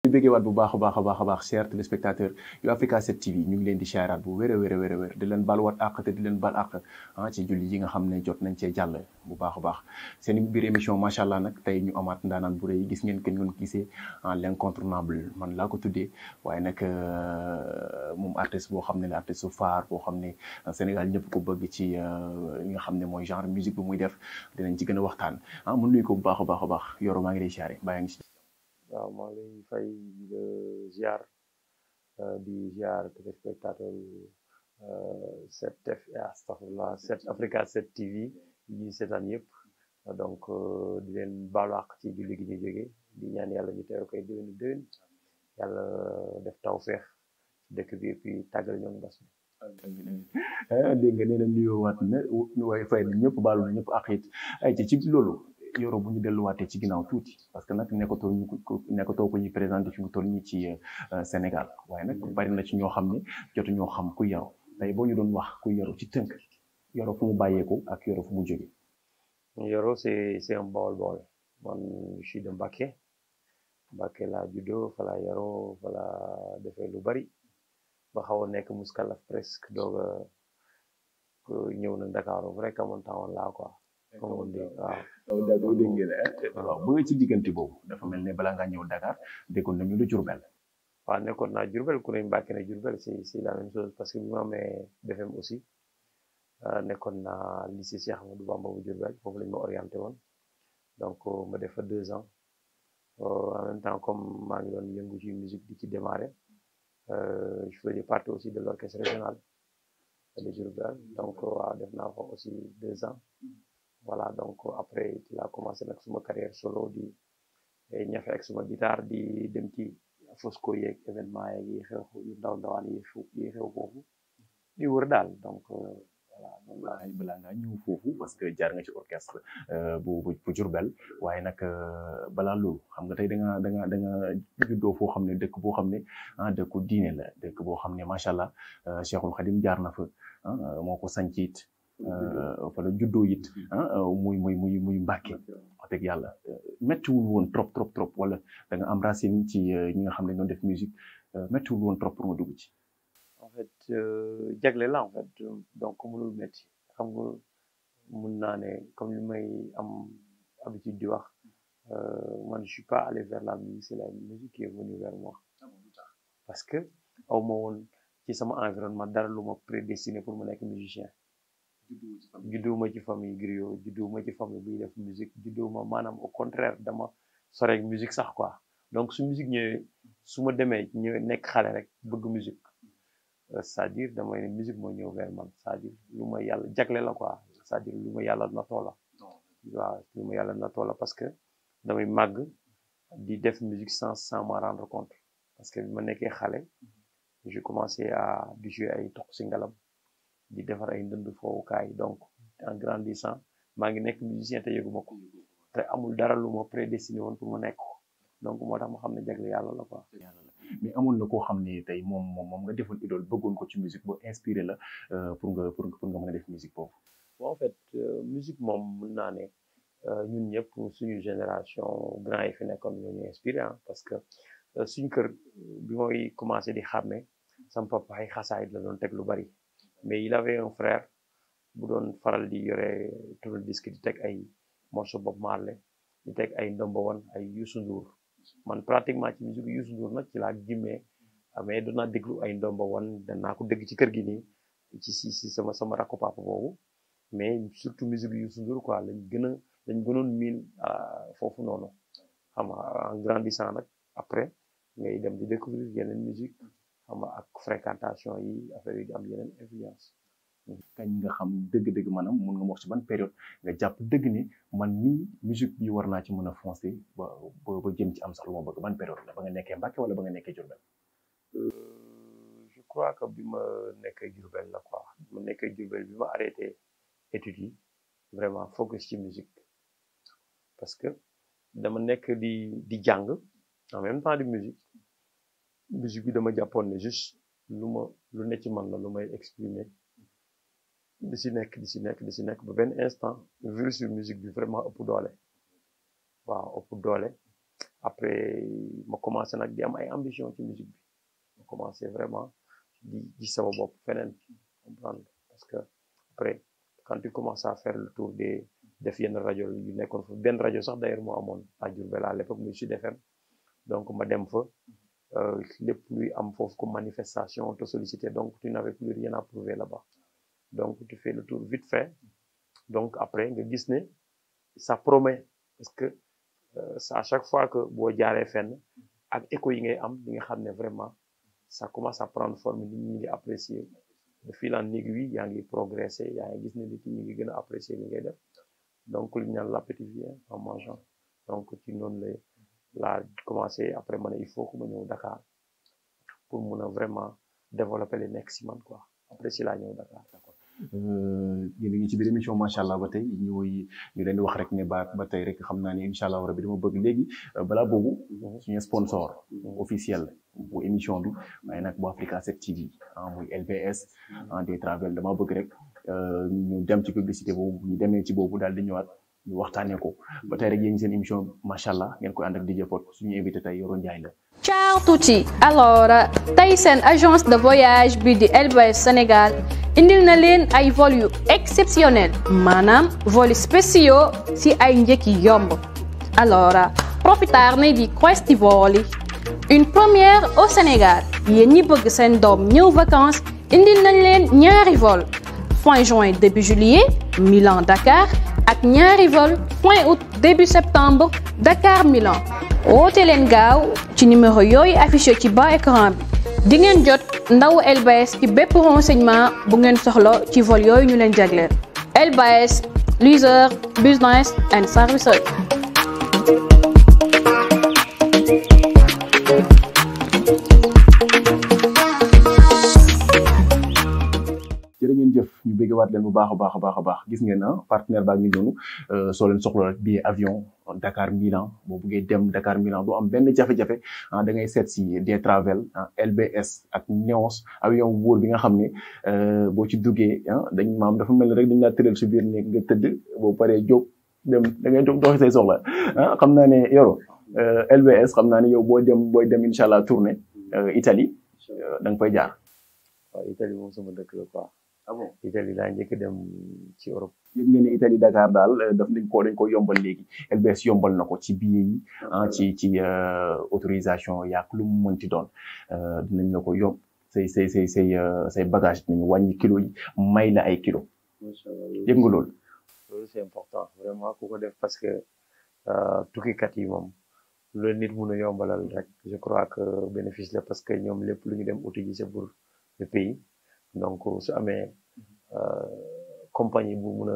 di bëggee waat bu baax a baax chers téléspectateurs yu Africa 7 TV ñu ngi leen di siyaaraat bu wér a wér di leen baluwaat àq te di leen bal àq ci julli yi nga xam ne jot nañ cee jàll bu baax a baax seen biir émission macha allah nag tey ñu amaat ndaanaan bu rëy gis ngeen kenn ngeen gisee l'incontournable man laa ko tuddee waaye nag moom artiste boo xam ne la artiste phare boo xam ne Sénégal ñëpp ko bëgg ci li nga xam ne mooy genre musique bu muy def dinañ ci gën a waxtaan mun nuyu ko bu baax a baax Yoro maa ngi lay siyaare bàyyi ngi si. waaw maa ngi lay fay ziar di ziar téléspectateur 7F astafurlah 7 Africa 7 TV yi ñuy seetaan yëpp donc di leen baalu àq ci julli gi ñu jógee di ñaan yàlla ñu teew koy déwén yàlla def tawfeex dëkk bi et puis tàggal ñoom mbas mi. dégg nga nee na nuyoo waat na waaye fay na ñëpp baalu na ñëpp àq it ay ci loolu. Yoro bu ñu delluwaatee ci ginnaaw tuuti parce que nag nekkatoo ko ñu présenté fi mu toll nii ci Sénégal waaye nag bari na ci ñoo xam ne jotu ñoo xam ku Yoro tey boo ñu doon wax ku Yoro ci tënk Yoro fu mu bàyyeeku ak Yoro fu mu jógee. Yoro c'est un Baol man je suis de Mbacké laa juddoo fa laa yaroo fa laa defee lu bari ba xaw a nekk muskalaf presque doog a ñëw na Dakar vrai kamantawoon laa quoi. comme on dit waaw dégg ngeen waaw bu nga ci diggante boobu dafa mel ne balaa ngaa ñëw Dakar déggoon nañu lu Diourbel. waaw nekkoon naa Diourbel ku ne Mbacké ne Diourbel c'est la même chose parce que bi ma amee BFM aussi nekkoon naa lycée Cheikh Ahmadou Bamba bu Diourbel foofu lañ ma orienté woon donc ma def fa 2 ans en même temps comme maa ngi doon yëngu ci musique di ci démarrer je faisais partie aussi de l'orchestre régional de Diourbel donc waaw def naa fa aussi 2 ans. Voilà donc après ci laa commencé nag suma carrière solo di ñafe ak suma guitare di dem ci Fosco yeeg événement yeeg yi xew yu ndawaan yi xew foofu di wër daal donc balaa ngaa ñëw foofu parce que jaar nga ci orchestre bu Diourbel waaye nag balaa loolu xam nga tey da nga juddoo foo xam ne dëkk boo xam ne dëkku diine la dëkk boo xam ne macha allah Cheikhul Khadim jaar na fa moo ko sanc it fa la juddoo it muy Mbàkke wax dëgg yàlla méttiwul woon trop wala da nga am racine ci ñi nga xam ne ñoo def musique méttiwul woon trop pour nga dugg ci. En fait jagle la en fait donc mënul métti xam nga mun naa ne comme li may am habitude di wax man je suis pas allé vers la musique, c'est la musique qui est venue vers moi parce que aw ma woon ci sama environnement dara lu ma prédestiné pour mu nekk musicien. Judduma ci famille griot judduma ci famille buy def musique judduma maanaam au contraire dama sore ak musique sax quoi donc su musique ñëwee su ma demee ñëw nekk xale rek bëgg musique c'est-à-dire damay ne musique moo ñëw vers man c'est-à-dire lu ma yàlla jagle la quoi c'est-à-dire lu ma yàlla natoo la waaw lu ma yàlla natoo la parce que damay màgg di def musique sans m'en rendre compte parce que bi ma nekkee xale j'ai commencé à di jouer ay toq si ngalam di defar ay ndënd foowukaay donc en grandissant maa ngi nekk musicien te yëguma ko te amul dara lu ma prédestiné woon pour ma nekk ko donc moo tax ma xam ne jagle yàlla la quoi. mais amoon na koo xam ne tey moom nga defoon idole bëggoon ko ci musique ba inspiré la pour nga mën a def musique boobu. bon en fait musique moom mën naa ne ñun ñëpp suñu génération grand yi fi nekkoon ñoo ñu inspiré parce que suñu kër bi mooy commencé di xàmme sama papa ay xasaayit la doon teg lu bari mais il avait un frère bu doon faral di yore tourne-disque di teg ay morceau Bob Marley di teg ay Ndomba Wan ay Youssou Ndour man pratiquement ci musique Youssou Ndour nag ci laa gimmee mais doon naa déglu ay Ndomba Wan danaa ko dégg ci kër gi nii ci sama rakku papa boobu mais surtout musique Youssou Ndour quoi lañ gënoon miin foofu noonu xam nga en grandissant nag après ngay dem di découvrir yeneen musique xam nga ak fréquentation yi affaire yi di am yeneen influence. kañ nga xam dëgg-dëgg maanaam mun nga wax ci ban période nga jàpp dëgg ni man nii musique bi war naa ci mën a foncer ba jëm ci am sax lu ma bëgg ban période la ba nga nekkee Mbàkke wala ba nga nekkee Diourbel. je crois que bi ma nekkee Diourbel la quoi bi ma nekkee Diourbel bi ma arrêté études yi vraiment focus ci musique parce que dama nekk di jàng en même temps di musique bi dama jàppoon ne juste lu ne ci man la lu may exprimer di si nekk ba benn instant virus sur musique bi vraiment ëpp doole waaw ëpp doole après ma commencé nag di am ay ambition ci musique bi ma commencé vraiment di sama bopp feneen comprendre parce que après quand tu commences à faire le tour des def yenn rajo yu nekkoon fa benn rajo sax d'ailleurs moo amoon à Diourbel à l'époque muy Sud FM donc ma dem fa lépp luy am foofu comme manifestation te sollicité donc tu n'avais plus rien à prouver là-bas donc tu fais le tour vite fait donc après nga gis ne ça promet parce que à chaque fois que boo jaaree fenn ak écho yi ngay am di nga xam ne vraiment ça commence à prendre forme nit ñi ngi apprécier de fil en aiguille yaa ngi progresser yaa ngi gis ne nit ñi ngi gën a apprécier li ngay def donc li ñu naan l'appétit vient en mangeant donc ci noonu laa commencé après ma ne il faut que ma ñëw Dakar pour mun a vraiment développer les nekk si man quoi après si laa ñëw Dakar. yéen a ngi ci biir émission macha allah ba tey ñu leen di wax rek ne ba tey rek xam naa ne incha allah rabi dama bëgg léegi balaa boobu suñu sponsor officiel bu émission bi waaye nag bu Africa 7 TV muy LBS des Travels dama bëgg rek ñu dem ci publicité boobu ñu demee ci boobu daal di ñëwaat ñu waxtaanee ko ba tey rek yéen seen émission macha allah ngeen koy ànd ak DJ Pod suñu invité tey Yoro Ndiaye la. Ciao tutti! Allora, tey seen agence de voyage bi di LBS Sénégal indil na leen ay vol yu exceptionnel maanaam vols spéciaux si ay njëkk yi yomb. Allora, profitarne di questi voli. Une première au Sénégal yéen ñi bëgg seen doom ñëw vacances indil nañ leen ñaari vol fin juin début juillet Milan-Dakar ak ñaari vol fin août début septembre Dakar-Milan. woote leen gaaw ci numéro yooyu affiché ci bas écran bi di ngeen jot ndawu LBS ci bépp renseignement bu ngeen soxla ci vol yooyu ñu leen jagleel. LBS Leisure, Business and Services. jërë ngeen jëf ñu ñu bëgg waat leen bu baax a baax a baax a baax gis ngeen na partenaire baa ngi noonu soo leen soxla rek billet avion Dakar Milan boo buggee dem Dakar Milan du am benn jafe-jafe da ngay seet si des travel LBS ak Neos avion wóor bi nga xam ne boo ci duggee dañ maam dafa mel ni rek dañ laa tëral si biir nekk nga tëdd boo paree jóg dem da ngay jóg doxi say soxla xam naa ne Yoro LBS xam naa ne yow booy dem incha allah tournée Italie da nga fay jaar. waaw Italie moom sama dëkk la quoi. ah bon Italie laa njëkk dem ci Europe. yëg nga ne Italie Dakar daal dañ ko yombal léegi LBS yombal na ko ci billet yi ci autorisation yaak lu mu mënti doon dinañ la ko yomb say bagage dinañ wàññi kilo yi may la ay kilo. macha allah yëg nga loolu. loolu c'est important vraiment ku ko def parce que tukkikat yi moom loolu nit mun a yombalal rek je crois que bénéfice la parce que ñoom lépp lu ñu dem utiliser pour le pays donc su amee compagnie bu mun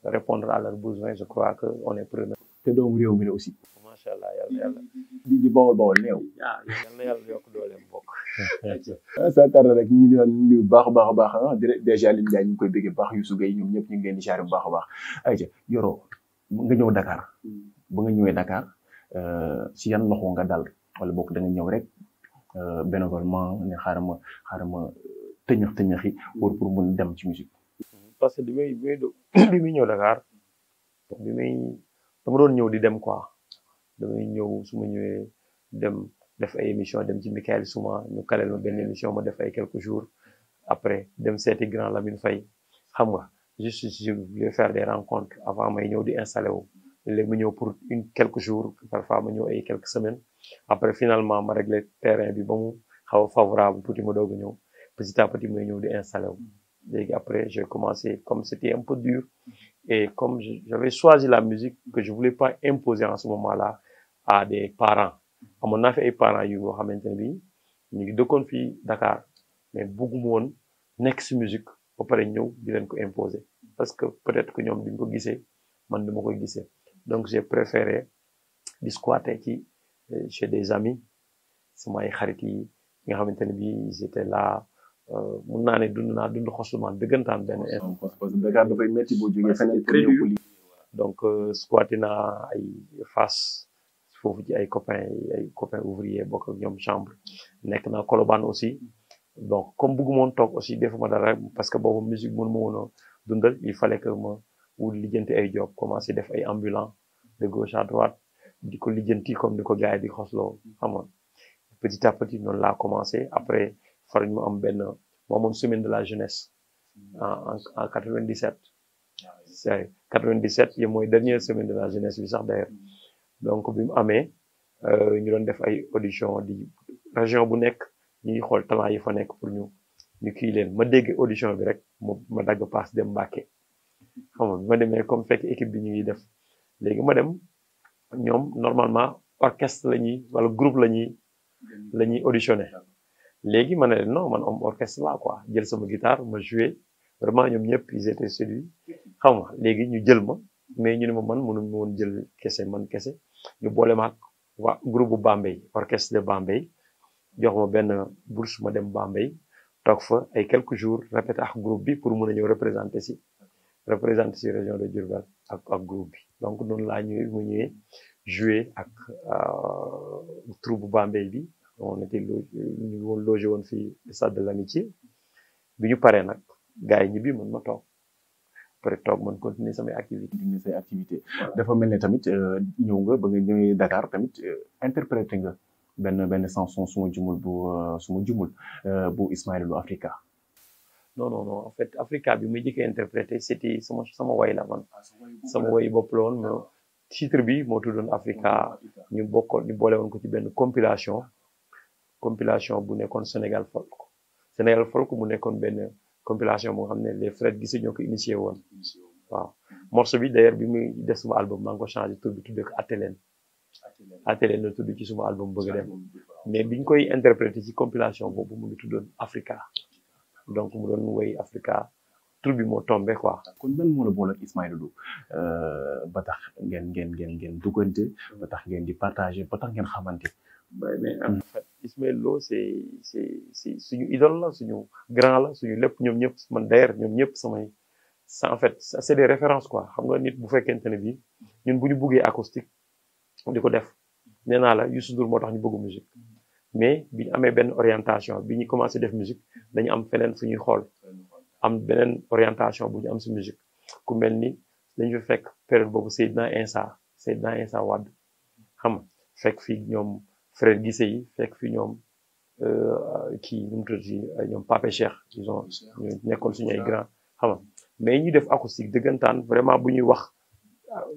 a répondre à leurs besoins je crois que on est preneur. te doomu réew mi la aussi. macha allah yàlla di bawol néew. yal na yàlla yokk dooleem bokk. ça tarde rek ñu ngi leen di nuyu bu baax a baax déjà Ligne Ndiaye ñu ngi koy bëgg bu baax Youssou Gueye ñoom ñëpp ñu ngi leen di siyaare bu baax a baax ayca Yoro nga ñëw Dakar ba nga ñëwee Dakar ci yan loxo nga dal wala bokk da nga ñëw rek bénévolement ne xaaral ma tëñëxi pour mun dem ci musique. parce que bi muy ñëw Dakar dama doon ñëw di dem quoi damay ñëw su ma ñëwee dem def ay émission dem ci Michael Souma ñu kaleel ma benn émission ma def ay quelques jours après dem seeti Grand Lamine Faye xam nga juste je voulais faire des rencontres avant may ñëw di installé wu léegi ma ñëw pour quelques jours parfois ma ñëw ay quelques semaines après finalement ma réglé terrain bi ba mu xaw a favorable tuuti ma doog a ñëw petit à petit may ñëw di installé wu léegi après j'ai commencé comme c'était un peu dur et comme j'avais choisi la musique que je voulais pas imposer en ce moment-là à des parents amoon naa fi ay parents yu nga xamante ne bii ñu ngi dëkkoon fii Dakar mais bëgguma woon nekk si musique ba pare ñëw di leen ko imposer parce que peut-être que ñoom duñ ko gisee man duma koy gisee donc j'ai préféré di squatter ci chez des amis sama ay xarit yi nga xamante ne bii ils étaient là mun naa ne dund xoslumaan dëggantaan benn parce que Dakar dafay métti boo jógee feneen pour ñëw donc squatté naa ay face foofu ci ay copains ouvriers bokk ak ñoom chambre nekk naa Colobane aussi donc comme bëgguma woon toog aussi defuma dara parce que boobu musique mënu ma woon a dundal il fallait que ma wut lijjanti ay job commencé def ay ambulant de gauche à droite di ko lijjanti comme ni ko gars yi di xosloo xamoon petit à petit noonu laa commencé après far ñu am benn moom semaine de la jeunesse en 97 c'est 97 yi mooy dernière semaine de la jeunesse bi sax d'ailleurs donc bi mu amee ñu doon def ay audition di région bu nekk ñu ngi xool talent yi fa nekk pour ñu kii leen ma dégg audition bi rek ma dagg paas dem Mbacké xam nga bi ma demee comme fekk équipe bi ñu ngi def léegi ma dem ñoom normalement orchestre wala groupe la ñuy auditionné léegi ma ne leen non man am orchestre la quoi jël sama guitare ma joué vraiment ñoom ñëpp ils étaient séduits xam nga léegi ñu jël ma mais ñu ne ma man mënu ma woon jël man kese ñu boole ma ak waa groupe bu Bambey orchestre de Bambey jox ma benn bourse ma dem Bambey toog fa ay quelques jours répété ak groupe bi pour mën a ñëw représenter si région de Diourbel ak groupe bi donc noonu laa ñëwee jouer ak troupe bu Bambey bi on était ñu woon logé woon fii stade de l'Amitié bi ñu paree nag gars yi ñibbi man ma toog après toog man continuer samay activité dafa mel ne tamit ñëw nga ba nga ñëwee Dakar tamit interprété nga benn chanson suma jumul bu Ismaël Lô Africa. non en fait Africa bi muy jëkkee interprété c'était sama way la man sama way bopp la woon mais titre bi moo tuddoon Africa ñu boole woon ko ci benn compilation bu nekkoon Sénégal folk mu nekkoon benn compilation boo xam ne les frères Guissé ñoo ko initié woon waaw morceau bi d'ailleurs bi muy def suma album maa ngi ko changé tur bi tuddee ko Ateleen la tudd ci suma album bëgg a dem mais biñ koy interprété ci compilation boobu mu ngi tuddoon Africa donc mu doon woy Africa tur bi moo tombé quoi. kon lan moo la boole ak Ismaël Lô ba tax ngeen duggante ba tax ngeen di partager ba tax ngeen xamante. mais en fait Ismaël Lô c'est suñu idole la suñu grand la suñu lépp ñoom ñëpp man d'ailleurs ñoom ñëpp ça en fait c'est des références quoi xam nga nit bu fekkente ne bii ñun bu ñu buggee acoustique di ko def nee naa la Youssou Ndour moo tax ñu bëgg musique mais bi ñu amee benn orientation bi ñu commencé def musique dañu am feneen fu ñuy xool am beneen orientation bu ñu am si musique ku mel ni dañu fa fekk période boobu Seydina Insa Wade xam nga fekk fii ñoom frère Guissé yi fekk fii ñoom kii nu mu tudd ñoom Pape Cheikh ils ont ñu nekkoon suñu ay grand xam nga mais ñuy def acoustique dëggantaan vraiment bu ñuy wax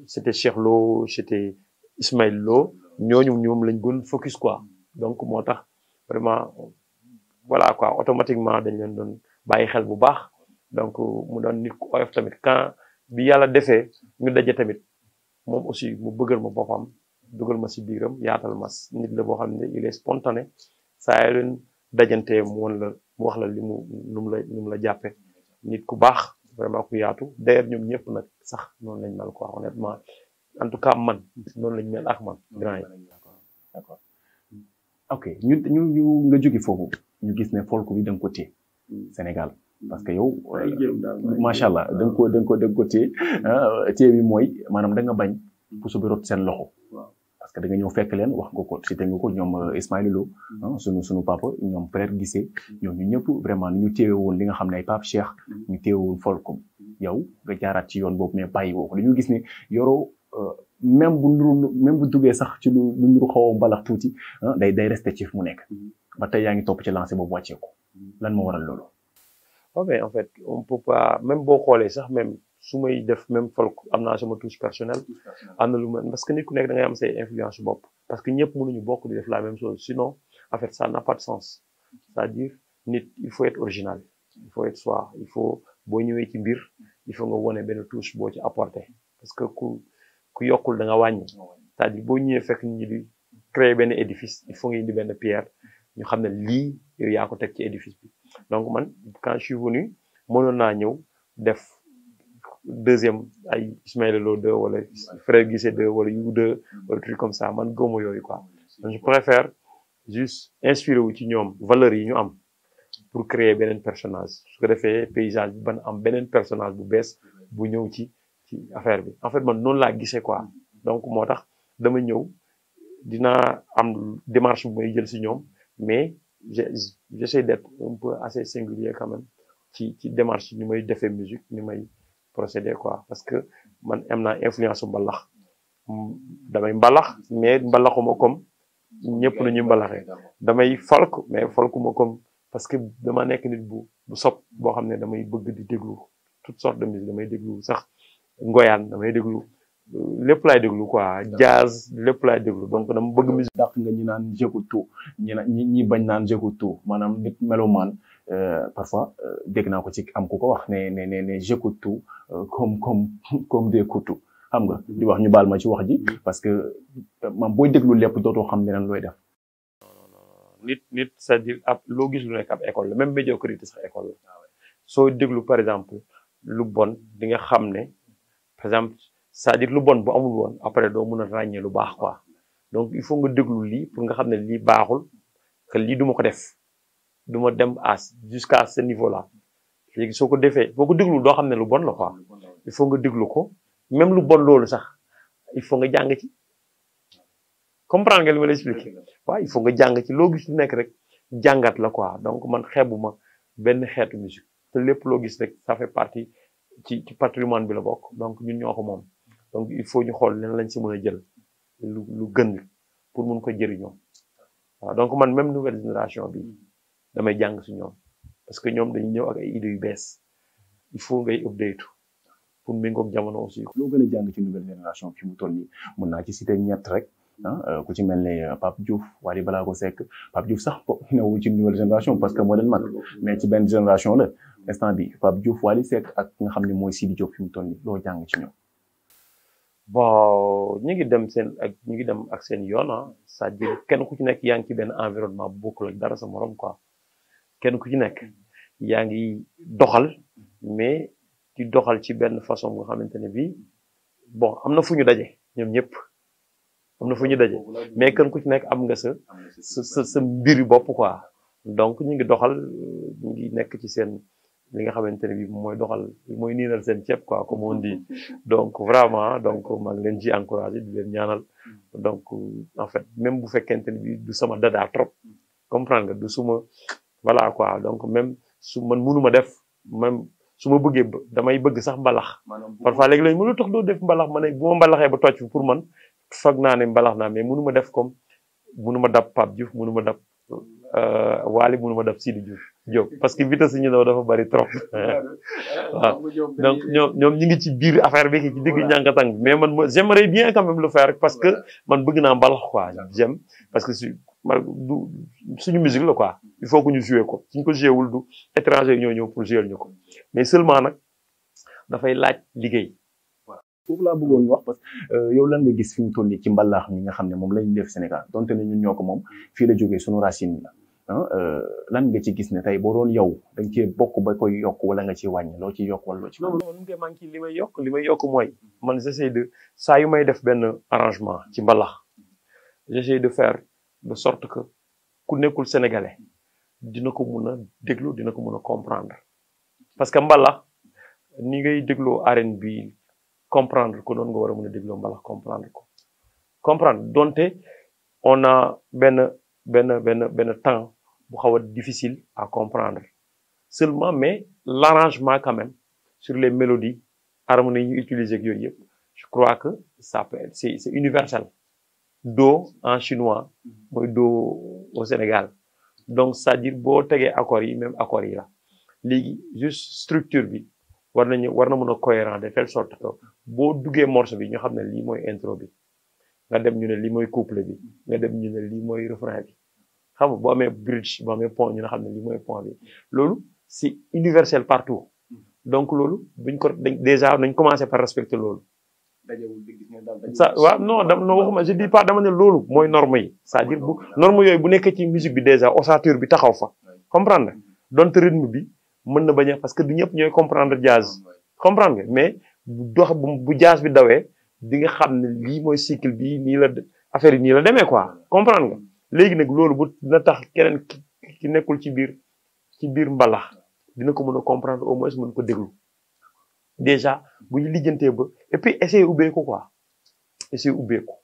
c'était Cheikh Lo c'était Ismaël Lo ñooñu ñoom lañ gën focus quoi donc moo tax vraiment voilà quoi automatiquement dañ leen doon bàyyi xel bu baax donc mu doon nit ku oyof tamit quand bi yàlla defee ñu daje tamit moom aussi mu bëggal ma boppam dugal ma si biiram yaatal ma nit la boo xam ne il est spontané saa leen dajantee mu wax la li mu nu mu la jàppe nit ku baax vraiment ku yaatu d'ailleurs ñoom ñëpp nag sax noonu lañ mel quoi honnêtement en tout cas man noonu lañ mel ak man grand yi. d'accord ok ñu nga jóge foofu ñu gis ne folk bi da nga ko téye Sénégal parce que yow macha allah da nga ko téye bi mooy maanaam da nga bañ puso bi rot seen loxo parce que da nga ñëw fekk leen wax nga ko cité nga ko ñoom Ismaïla Lo sunu papa ñoom frère Guissé ñoom ñu ñëpp vraiment ñu téye woon li nga xam ne ay Pape Cheikh ñu téye woon folk yow nga jaaraat ci yoon boobu mais bàyyi woo ko dañu gis ne yoroo même bu duggee sax ci lu nuru xaw a mbalax tuuti day resté ci fu mu nekk ba tey yaa ngi topp ci lancé boobu wàccee ko lan moo waral loolu. Oh mais en fait on peut pas même boo xoolee sax même su may def même folk am naa sama touche personnelle am na lu ma parce que nit ku nekk da ngay am say influence bopp parce que ñëpp mënuñu bokk di def la même chose sinon en fait ça n'a pas de sens c'est-à-dire nit il faut être original il faut être soi il faut boo ñëwee ci mbir il faut nga wone benn touche boo ci apporter parce que ku yokkul da nga wàññi c'est-à-dire boo ñëwee fekk nit ñi di créer benn édifice il faut nga indi benn pierre ñu xam ne lii yow yaa ko teg ci édifice bi donc man quand je suis venu mënoon naa ñëw def deuxième ay Ismaïla Lo 2 wala frère Guissé 2 wala You 2 wala truc comme ça man gëmuma yooyu quoi donc je préfère juste inspiré wu ci ñoom valeurs yi ñu am pour créer beneen personnage su ko defee paysage bi ban am beneen personnage bu bees bu ñëw ci affaire bi en fait man noonu laa gisee quoi donc moo tax dama ñëw dinaa am démarche bu may jël si ñoom mais j'essaie d'être un peu assez singulier quand même ci démarche ni may defee musique ni may procéder quoi parce que man am naa influence su mbalax damay mbalax mais mbalaxuma comme ñëpp na ñu mbalaxee damay folk mais folkuma comme parce que dama nekk nit bu sopp boo xam ne damay bëgg di déglu toutes sortes de musique damay déglu sax ngoyaan damay déglu lépp laay déglu quoi jazz lépp laay déglu donc dama bëgg musique. dàq nga ñi naan j'écoute tout ñi bañ naan j'écoute tout maanaam nit mélomane parfois dégg naa ko ci am ku ko wax ne j'écoute tout comme des couteaux xam nga di wax ñu baal ma ci wax ji parce que man booy déglu lépp dootoo xam leneen looy def. nit c'est-à-dire ab loo gis lu nekk ab école la même médiocrité sax école la soo déglu par exemple lu bon di nga xam ne par exemple c'est-à-dire lu bon bu amul woon après doo mën a ràññee lu baax quoi donc il faut nga déglu lii pour nga xam ne lii baaxul que lii du ma ko def du ma dem jusqu'à ce niveau là léegi soo ko defee boo ko déglu doo xam ne lu bon la quoi il faut nga déglu ko même lu bon loolu sax il faut nga jàng ci comprendre nga li ma lay expliquer waaw il faut nga jàng ci loo gis lu nekk rek jàngat la quoi donc man xeebuma benn xeetu musique te lépp loo gis rek ça fait partie ci patrimoine bi la bokk donc ñun ñoo ko moom donc il faut ñu xool leen lañ si mën a jël lu gën pour mun ko jëriñoo waaw donc man même nouvelle génération bi damay jàng si ñoom parce que ñoom dañuy ñëw ak ay idées yu bees il faut ngay update pour méngoog jamono aussi. loo gën a jàng ci nouvelle génération fi mu toll nii mën naa ci citer ñett rek ku ci mel ne Pape Diouf Wally Ballago Seck Pape Diouf sax newul ci nouvelle génération parce que moo leen mag mais ci benn génération la instant bi Pape Diouf Wally Seck ak nga xam ne mooy Sidi Diop fi mu toll nii loo jàng ci ñoom. bon ñu ngi dem ak seen yoon c'est-à-dire kenn ku ci nekk yaa ngi ci benn environnement bu bokkul ak dara sa morom quoi kenn ku ci nekk yaa ngi doxal mais di doxal ci benn façon nga xamante ne bii bon am na fu ñu daje ñoom ñëpp am na fu ñu daje mais kenn ku ci nekk am nga sa mbiri bopp quoi donc ñu ngi doxal ñu ngi nekk ci seen li nga xamante ne bi mooy doxal mooy niinal seen ceeb quoi comme on dit donc vraiment donc maa ngi leen ci encouragé di leen ñaanal donc en fait même bu fekkente ne bi du sama dada trop comprendre nga du suma voilà quoi donc même su man mënuma def même su ma bëggee damay bëgg sax mbalax parfois léegi lañ mënu tax doo def mbalax ma ne bu ma mbalaxee ba tocc pour man foog naa ne mbalax naa mais mënuma def comme mënuma dab Pape Diouf mënuma dab Wally mënuma dab Sidi Diop parce que vitesse ñu dafa bari trop waaw donc ñoom ñi ngi ci biir affaire bi ci digg ñànkatang bi mais man j'aimerais bien quand même le faire parce que man bëgg naa mbalax quoi j'aime parce que suñu musique la quoi il faut que ñu jouer ko suñ ko jouer wul du étranger ñoo ñëw pour jouer ñu ko mais seulement nag dafay laaj liggéey. foofu laa bëggoon wax parce que yow lan nga gis fi mu toll nii ci mbalax mi nga xam ne moom lañ def Sénégal donte ne ñun ñoo ko moom fii la jógee sunu racine la lan nga ci gis ne tey boo doon yow dañ cee bokk ba koy yokk wala nga ci wàññi loo ci yokk wala loo ci. non non nu maa ngi ci li may yokk mooy man j'essaie de saa yu may def benn arrangement ci mbalax j'essaie de faire de sorte que ku nekkul sénégalais dina ko mun a déglu dina ko mun a comprendre parce que mbalax ni ngay dégloo arène bi comprendre ko noonu nga war a mën a dégloo mbalax comprendre donte on a benn temps bu xaw a difficile à comprendre seulement mais l'arrangement quand même sur les mélodies harmonies yi ñu utiliser ak yooyu yëpp je crois que ça peut être c'est universel do en chinois mooy do au Sénégal donc c'est-à-dire boo tegee accords yi même accords yi la léegi juste structure bi war na mën a cohérent de telle sorte que boo duggee morceau bi ñu xam ne lii mooy intro bi nga dem ñu ne lii mooy couplet bi nga dem ñu ne lii mooy refrain bi xam nga boo amee bridge boo amee pont ñu ne xam ne lii mooy pont bi loolu c'est universel partout donc loolu buñ ko déjà nañ commencer par respecter loolu. ça waaw non waxuma je dis pas dama ne loolu mooy norme yi c'est-à-dire bu norme yooyu bu nekkee ci musique bi déjà ossature bi taxaw fa comprendre nga donte rythme bi mën na bañ a parce que du ñëpp ñooy comprendre jazz comprendre nga mais bu jazz bi dawee di nga xam ne lii mooy cycle bi nii la affaire yi nii la demee quoi comprendre nga léegi nag loolu bu dina tax keneen ki nekkul ci biir mbalax dina ko mën a comprendre au moins mën ko déglu déjà bu ñu lijjantee ba et puis essayer ubbeeku quoi essayer ubbeeku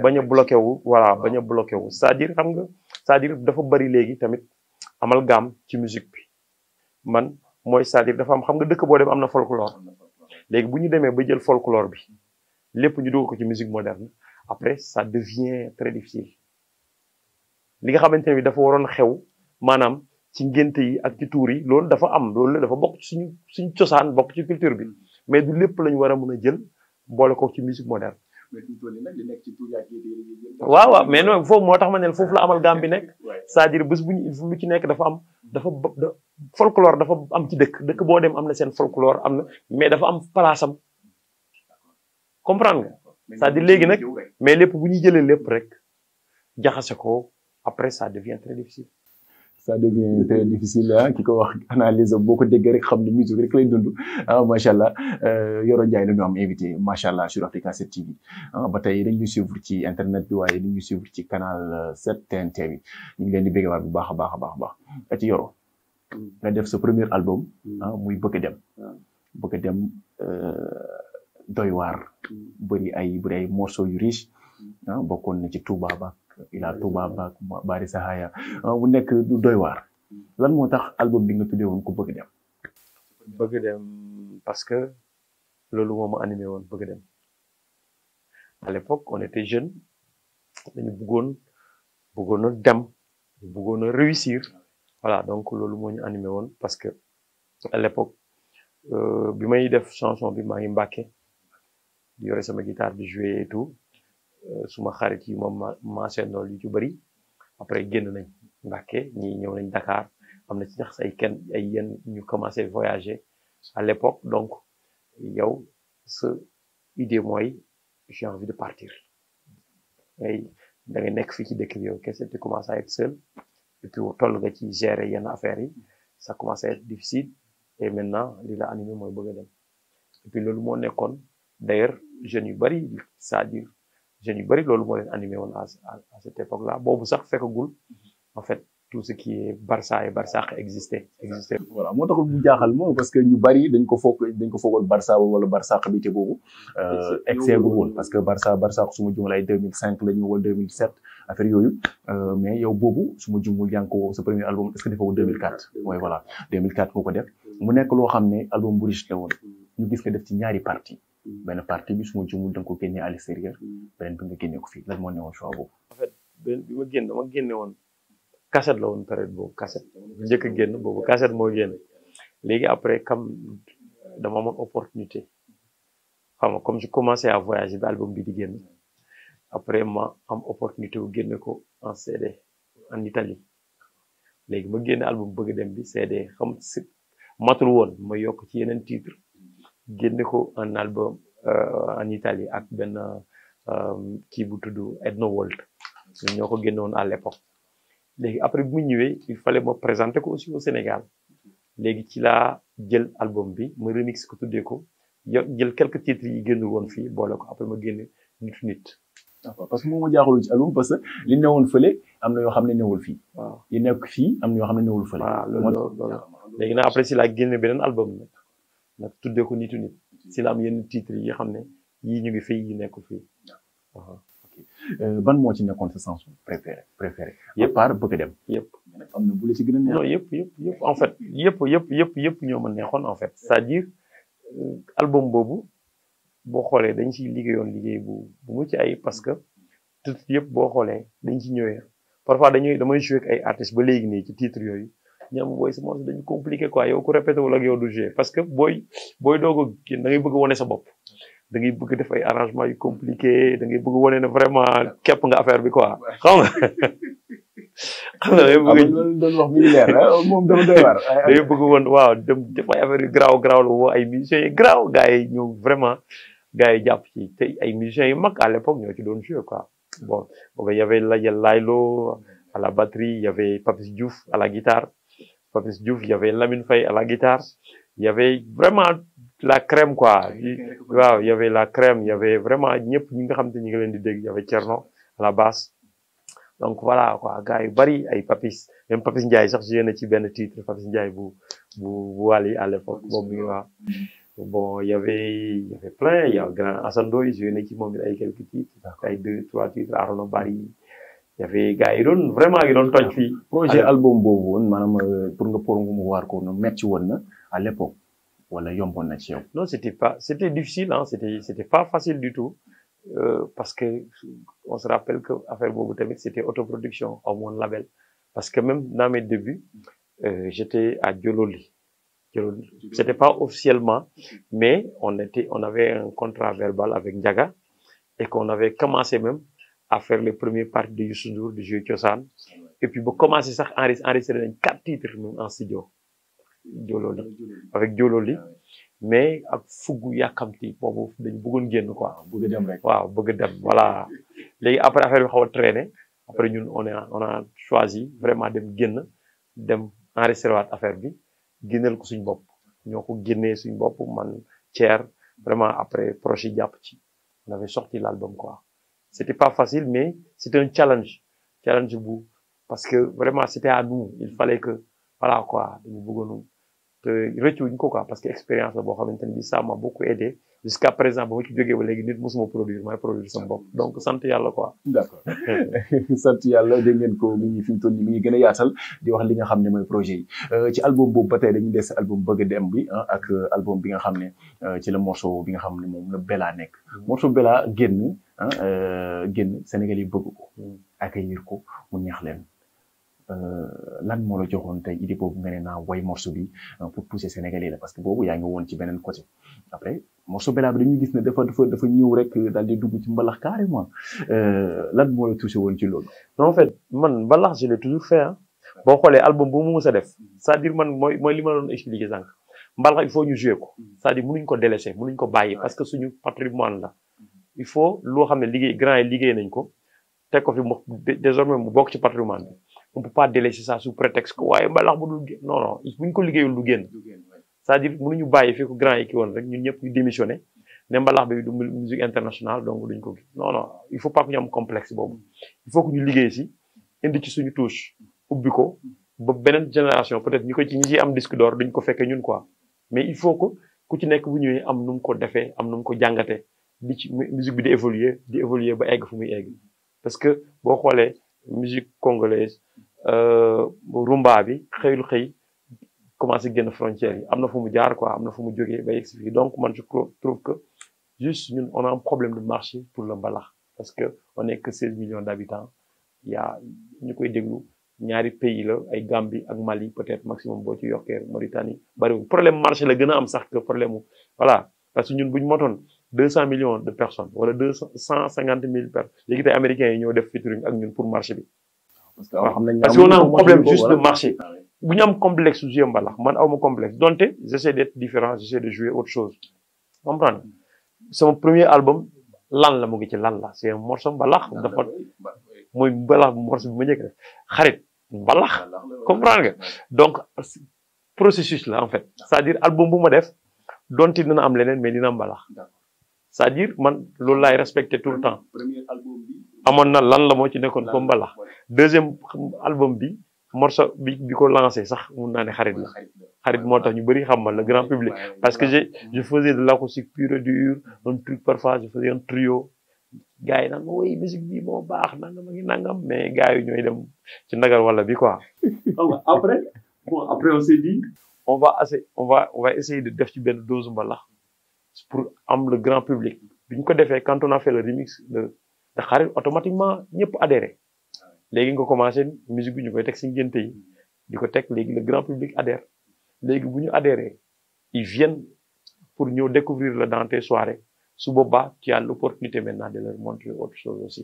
bañ a bloqué wu voilà bañ a bloqué wu c'est-à-dire xam nga c'est-à-dire dafa bari léegi tamit amalgame ci musique bi man mooy c'est-à-dire dafa am xam nga dëkk boo dem am na folklore léegi bu ñu demee ba jël folklore bi lépp ñu dugg ko ci musique moderne après ça devient très difficile li nga xamante ne bi dafa waroon xew maanaam ci ngénte yi ak ci tuur yi loolu dafa am loolu dafa bokk ci suñu cosaan bokk ci culture bi mais du lépp lañu war a mën a jël boole ko ci musique moderne. waaw mais non foofu moo tax ma ne foofu la amalgame bi nekk c'est-à-dire bés bu ñu lu ci nekk dafa am folklore dafa am ci dëkk boo dem am na seen folklore am na mais dafa am place am comprendre nga c'est-à-dire léegi nag mais lépp bu ñu jëlee lépp rek jaxase ko après ça devient très difficile. ça devient très difficile ki ko wax analyse boo ko déggee rek xam ne musique rek lay dund macha allah Yoro Ndiaye la ñu am invité macha allah sur Africa 7 TV ba tey dañuy suivre ci internet bi waaye dañuy suivre ci canal 7 TNT bi ñu ngi leen di béggewaat bu baax a baax a ci Yoro nga def sa premier album muy Bëgg a dem doy waar bëri ay morceaux yu riche bokkoon na ci Touba Ba ila Touba Ba Bari Sahaya mu nekk du doy waar lan moo tax album bi nga tuddee woon ko Bëgg dem parce que loolu moo ma animé woon Bëgg dem à l'époque on était jeunes dañu bëggoon a dem bëggoon a réussir voilà donc loolu moo ñu animé woon parce que à l'époque bi may def chanson bi maa ngi Mbàkke di yore sama guitare di jouer et tout suma xarit yi moom ma seendool yu ci bëri après génn nañ Mbàkke ñi ñëw nañ Dakar am na ci sax ay yenn ñu commencé voyager à l'époque donc yow sa idée mooy j'ai envie de partir da ngay nekk fii ci dëkk bi yow kese tu commences à être seul et puis toll nga ci gérer yenn affaires yi ça commence à être difficile et maintenant li la animé mooy Bëgg a dem et puis loolu moo nekkoon d'ailleurs jeunes yu bëri c'est-à-dire jeunes yu bëri loolu moo leen animé woon à cette époque là boobu sax fekkagul en fait tout ce qui est Barça et Barsaq existait. Voilà moo taxul mu jaaxal ma parce que ñu bari dañ ko foogoon Barça wala Barsaq bi te boobu excès gu woon parce que Barsaq su ma jumul ay 2005 la ñu wala 2007 affaire yooyu mais yow boobu su ma jumul yaa ngi ko sa premier album est-ce que defoo 2004 mooy voilà 2004 moo ko def mu nekk loo xam ne album bu riche la woon ñu gis nga def ci ñaari partie benn partie bi su ma jumul da nga ko génnee à l'extérieur beneen bi nga génnee ko fii lan moo newoon choix boobu. En fait bi ma génne woon cassette la woon période boobu cassette njëkk a génn boobu cassette moo génn léegi après comme dama amoon opportunité xam nga comme je commençais à voyager ba album bi di génn après ma am opportunité wu génne ko en CD en Italie léegi ma génne album bëgg dem bi CD xam si matul woon ma yokk ci yeneen titre génne ko un album en Italie ak benn kii bu tudd Edno World ñoo ko génne woon à l'époque léegi après bu mu ñëwee il fallait ma présenter ko aussi au Sénégal léegi ci laa jël album bi ma remix ko tuddee ko jël quelques titres yi génnul woon fii boole ko après ma génne nit. d'accord parce que moom ma jaaxalul ci album parce que li newoon fële am na yoo xam ne newul fii. waaw yi nekk fii am na yoo xam ne newul fële. voilà loolu léegi nag après si laa génne beneen album nag tuddee ko nit si la am yenn titres yi xam ne yii ñu ngi fii yi nekkul fii. ban moo ci nekkoon sa chanson préféré yëpp part bëgg dem yëpp am na bu la ci gën a neex non yëpp en fait yëpp ñoo ma neexoon en fait c'est-à-dire album boobu boo xoolee dañ ciy liggéeyoon liggéey bu mucc ay parce que tout yëpp boo xoolee dañ ci ñëwee parfois damay jouer ak ay artistes ba léegi nii ci titre yooyu ñoom booy sa morceau dañu compliqué quoi yow ku répété wala ak yow du jouer parce que booy doog a génn da ngay bëgg wane sa bopp da ngay bëgg def ay arrangement yu compliqué da ngay bëgg wane ne vraiment képp nga affaire bi quoi xam nga da ngay bëgg doon wax militaire moom dama doy waar da ngay bëgg woon waaw dem def ay affaire yu garaaw la woo ay musiciens yu garaaw gars yi ñëw vraiment gars yi jàpp ci te ay musiciens yu mag à l'époque ñoo ci doon jouer quoi bon booba y avait Laylo à la batterie y avait Papis Diouf à la guitare Papis Diouf y avait Lamine Faye à la guitare y avait vraiment la crème quoi waaw y avait la crème y avait vraiment ñëpp ñi nga xam te ñi nga leen di dégg y avait Thierno à la basse donc voilà quoi gars yu bari ay Papis même Papis Ndiaye sax joué na ci benn titre Papis Ndiaye bu Wally à l'époque boobu mi waaw bon y avait plein y a grand Assane Ndoye joué na ci moom it ay quelques titres ay 2-3 titres Arona Bari y avait gars yi doon vraiment yi doon toj fii projet album boobu woon maanaam pour nga mu waar ko no metti woon na à l'époque wala yomboon na ci yow. Non, c'était difficile, hein, c'était pas facile du tout, parce que on se rappelle que affaire boobu tamit c'était autoproduction au moins label, parce que même dans mes débuts, j'étais à Jololi. C'était pas officiellement, mais on avait un contrat verbal avec Ndiaga et qu'on avait commencé même à faire les premières parties de Youssou Ndour, de Jeux Cosaan, et puis ba commencé sax enregistrer nañ 4 titres même en studio. avec Jololi mais ak fuggu yàkkamti boobu dañu bëggoon génn quoi bëgg dem rek waaw bëgg dem voilà léegi après affaire bi xaw a traîner après ñun on a choisi vraiment dem enregistré waat affaire bi génneel ko suñ bopp ñoo ko génnee suñ bopp man Thier vraiment après projet jàpp ci on avait sorti l'album quoi c'était pas facile mais c'était un challenge bu parce que vraiment c'était à nous il fallait que voilà quoi dañu bëggoon te rëccuwuñ ko quoi parce que expérience la boo xamante ne bi ça m'a beaucoup aidé jusqu'à présent ba ma ci jógee ba léegi nit mosuma produire may produire sama bopp donc sant yàlla quoi. d'accord sant yàlla dégg ngeen ko mi ngi fi mu toll nii mi ngi gën a yaatal di wax li nga xam ne mooy projet yi ci album boobu ba tey dañuy des album bëgg dem bi ak album bi nga xam ne ci la morceau bi nga xam ne moom la Bella nekk morceau Bella génn Sénégal yi bëgg ko accueillir ko mu neex leen. lan moo la joxoon tey idée boobu nga ne naa way morceau bi pour pousser Sénégalais la parce que boobu yaa ngi woon ci beneen côté après morceau Bella bi dañuy gis ne dafa ñëw rek daal di dugg ci mbalax carrément lan moo la touché woon ci loolu. non en fait man mbalax je l'ai toujours fait ah boo xoolee album bu mu mës a def c'est-à-dire man mooy li ma doon expliquer sànq mbalax il faut ñu jouer ko c'est-à-dire mënuñ ko délaisser mënuñ ko bàyyi parce que suñu patrimoine la il faut loo xam ne grand yi liggéey nañ ko teg ko fi désormais mu bokk ci patrimoine bi. On peut pas délaisser ça sous prétexte que waaye mbalax bu dul génn non buñ ko liggéeyul du génn c'est-à-dire mënuñu bàyyi fi ko grand yi ki woon rek ñun ñëpp ñu démissionné ne mbalax bi du musique internationale donc duñ ko non il faut pas que ñu am complexe boobu il faut que ñu liggéey si indi ci suñu touche ubbi ko ba beneen génération peut-être ñi ci am disque d'or duñ ko fekkee ñun quoi mais il faut que ku ci nekk bu ñëwee am nu mu ko defee am nu mu ko jàngatee di ci musique bi di évoluer ba egg fu muy egg parce que boo xoolee musique congolaise rumba bi xëyul xëy commencé génn frontières yi am na fu mu jaar quoi am na fu mu jógee ba yegg si fii donc man je trouve que juste ñun on a un problème de marché pour le mbalax parce que on n'est que 16 millions d'habitants il y a ñu koy déglu ñaari pays la ay Gambie ak Mali peut-être maximum boo ci yokkee Mauritanie bariwul problème marché la gën a am sax que problème mu voilà parce que ñun bu ñu motoon 200 millions de personnes wala 250 000 personnes léegi tey américains yi ñoo def featuring ak ñun pour marché bi. parce que on a un problème juste de marché. bu ñu am complexe su jouer mbalax man awma complexe donte j'essaie d'être différent j'essaie de jouer autre chose comprendre sama premier album lan la mu ngi ci lan la c'est un morceau mbalax dafa mooy mbalax morceau bi ma njëkk def xarit mbalax comprendre nga donc processus la en fait c'est-à-dire album bu ma def donte dina am leneen mais dina mbalax c'est-à-dire man loolu laay respecter tout le temps amoon na lan la moo ci nekkoon comme mbalax deuxième album bi morceau bi ko lancé sax mun naa ne xarit la xarit moo tax ñu bëri xam ma le grand public parce que je faisais de l'acoustique pure et dure un truc parfois je faisais un trio gars yi naan woy musique bi moo baax nangam ak nangam mais gars yi ñooy dem ci nagal wala bi quoi. après on s'est dit on va essayer de def ci benn dose mbalax pour am le grand public bi ñu ko defee quand on a fait le remix de xarit automatiquement ñëpp adhéré léegi nga commencé musique bi ñu koy teg ci ngénte yi di ko teg léegi le grand public adhère léegi bu ñu adhéré ils viennent pour ñëw découvrir le dans tes soirées su boobaa tu as l'opportunité maintenant de leur montrer autre chose aussi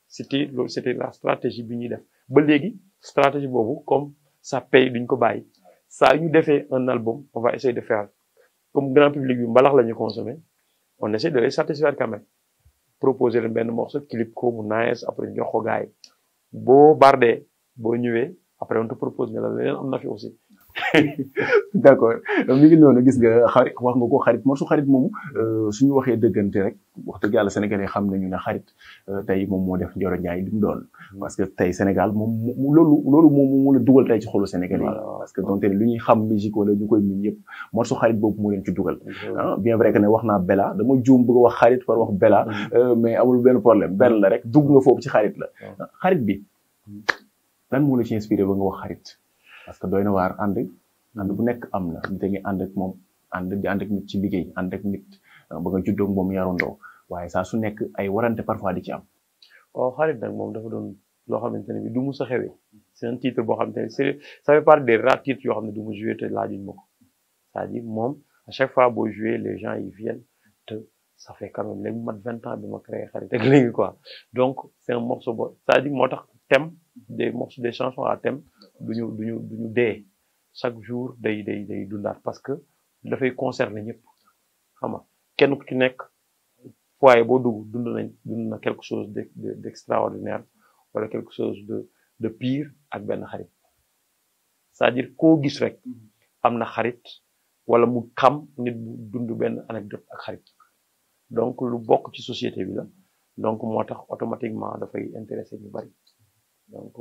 c'était la stratégie bi ñuy def ba léegi stratégie boobu comme ça paye duñ ko bàyyi saa ñu defee un album on va essayer de faire comme grand public bi mbalax la ñu consommer on essaie de les satisfaire quand même proposer leen benn morceau clip ko mu nice après ñu jox ko gars yi boo bardee boo ñëwee après on te propose ne la leneen am na fi aussi. d'accord mi ngi noonu gis nga xarit wax nga ko xarit morceau xarit moomu suñu waxee dëggante rek wax dëgg yàlla sénégalais xam nañu ne xarit tey moom moo def Ndioro Ndiaye li mu doon parce que tey Sénégal moom loolu moom moo la dugal tey ci xolu sénégalais yi parce que donte lu ñuy xam musique wala ñu koy miin yëpp morceau xarit boobu moo leen ci dugal bien vrai que ne wax naa Bella dama juum bëgg a wax xarit par wax Bella mais amul benn problème benn la rek dugg nga foofu ci xarit la xarit bi lan moo la ci inspiré ba nga wax xarit parce que doy na waar ànd bu nekk am na nit a ngi ànd ak moom di ànd ak nit ci liggéey ànd ak nit ba nga juddoo ak moom yarandoo waaye saa su nekk ay warante parfois di ci am. waaw xarit nag moom dafa doon loo xamante ne bi du mu sa xewee c'est un titre boo xamante ne c'est ça fait partie des rares titres yoo xam ne du mu joué te laajuñ ma ko c'est-à-dire moom à chaque fois boo joué les gens ils viennent te ça fait quand même léegi mat 20 ans bi ma créé xarit ak léegi quoi donc c'est un morceau boo c'est-à-dire moo tax thème des morceaux des chansons à thème duñu dee chaque jour day dundaat parce que dafay concerner ñëpp xam nga kenn ku ci nekk foyer boo dund na quelque chose d'extraordinaire wala quelque chose de pire ak benn xarit c'est-à-dire koo gis rek am na xarit wala mu xam nit bu dund benn anecdote ak xarit donc lu bokk ci société bi la donc moo tax automatiquement dafay intéresser ñu bari donc